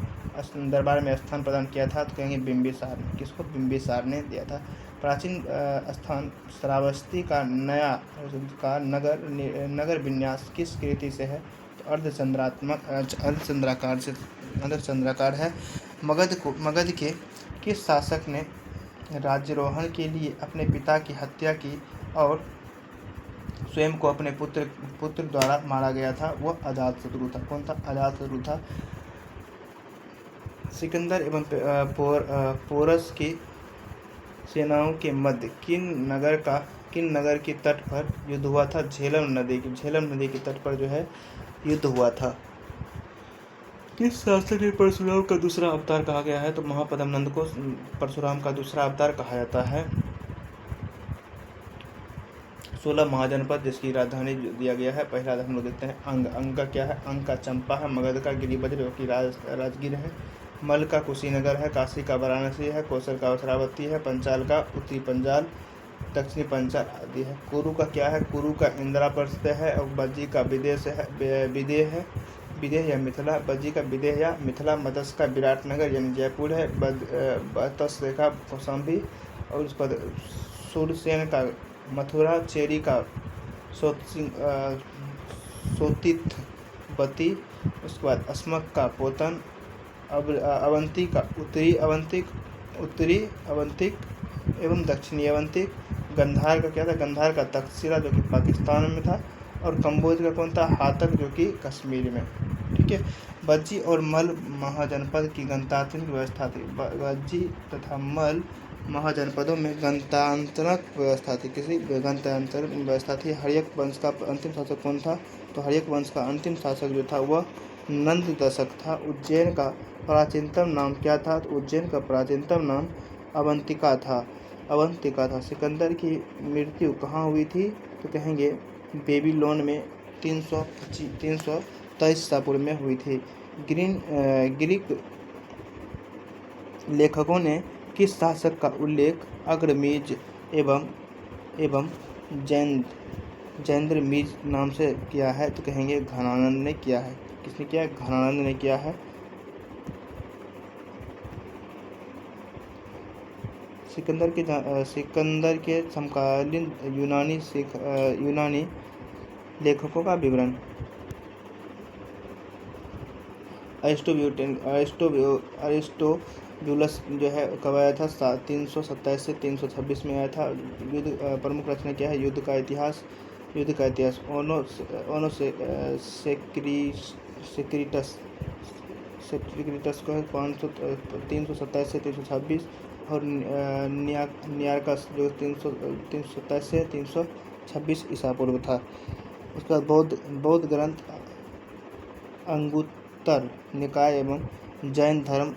स्थान प्रदान किया था? तो कहेंगे बिंबिसार ने। किसको? बिंबिसार ने दिया था। प्राचीन स्थान श्रावस्ती का नगर विन्यास किस कृति से है? तो अर्धचंद्राकार है। मगध के किस शासक ने राज्यारोहण के लिए अपने पिता की हत्या की और स्वयं को अपने पुत्र द्वारा मारा गया था? वह अजातशत्रु था। कौन था? अजातशत्रु था। सिकंदर एवं पोरस की सेनाओं के मध्य किन नगर के तट पर युद्ध हुआ था? झेलम नदी के तट पर जो है युद्ध हुआ था। किस शासक ने परशुराम का दूसरा अवतार कहा गया है? तो महापद्मनंद को परशुराम का दूसरा अवतार कहा जाता है। 16 महाजनपद जिसकी राजधानी दिया गया है। पहला हम लोग देखते हैं अंग का क्या है? अंग का चंपा है। मगध का गिरिवज्र जो कि राजगीर है। मल का कुशीनगर है। काशी का वाराणसी है। कौशल का अवसरावती है। पंचाल का उत्तरी पंचाल, दक्षिणी पंचाल आदि है। कुरु का क्या है? कुरु का इंद्राप्रस्थ है। और बज्जी का विदेह या मिथिला। बज्जी का विदेह या मिथिला। मत्स्य का विराटनगर यानी जयपुर है। तस्य का कौशाम्बी, और उसके बाद सूरसेन का मथुरा। चेरी का सोतितवती। उसके बाद अस्मक का पोतन। अवंती का उत्तरी अवंतिक एवं दक्षिणी अवंतिक। गंधार का क्या था? गंधार का तक्षशिला जो कि पाकिस्तान में था। और कंबोज का कौन था? हातक जो कि कश्मीर में। ठीक है। बज्जी और मल महाजनपद की गणतांत्रिक व्यवस्था थी। बज्जी तथा मल महाजनपदों में गणतांत्रिक व्यवस्था थी। किसी गणतांत्रिक व्यवस्था थी। हर्यक वंश का अंतिम शासक कौन था? तो हर्यक वंश का अंतिम शासक जो था वह नंद दशक था। उज्जैन का प्राचीनतम नाम क्या था? तो उज्जैन का प्राचीनतम नाम अवंतिका था। सिकंदर की मृत्यु कहाँ हुई थी? तो कहेंगे बेबीलोन में 323 ईसा पूर्व में हुई थी। ग्रीक लेखकों ने किस शासक का उल्लेख अग्रमीज एवं जैंद्रमीज नाम से किया है? तो कहेंगे घनानंद ने किया है। किसने किया? घनानंद ने किया है। सिकंदर के समकालीन यूनानी लेखकों का विवरण। अरिस्टोबुलस जो है कब आया था? 327 से 326 में आया था। युद्ध प्रमुख रचना क्या है? युद्ध का इतिहास। ओनो सेक्रिटस को है 327 से 326, और नियार्कस जो 327 से 326 ईसा पूर्व था। उसका बौद्ध ग्रंथ अंगुत्तर निकाय एवं जैन धर्म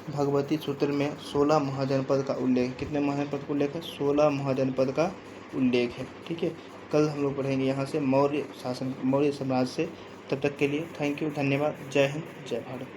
भगवती सूत्र में 16 महाजनपद का उल्लेख। कितने महाजनपद का उल्लेख है? 16 महाजनपद का उल्लेख है। ठीक है, कल हम लोग पढ़ेंगे यहाँ से मौर्य साम्राज्य से। तब तक के लिए थैंक यू, धन्यवाद। जय हिंद, जय भारत।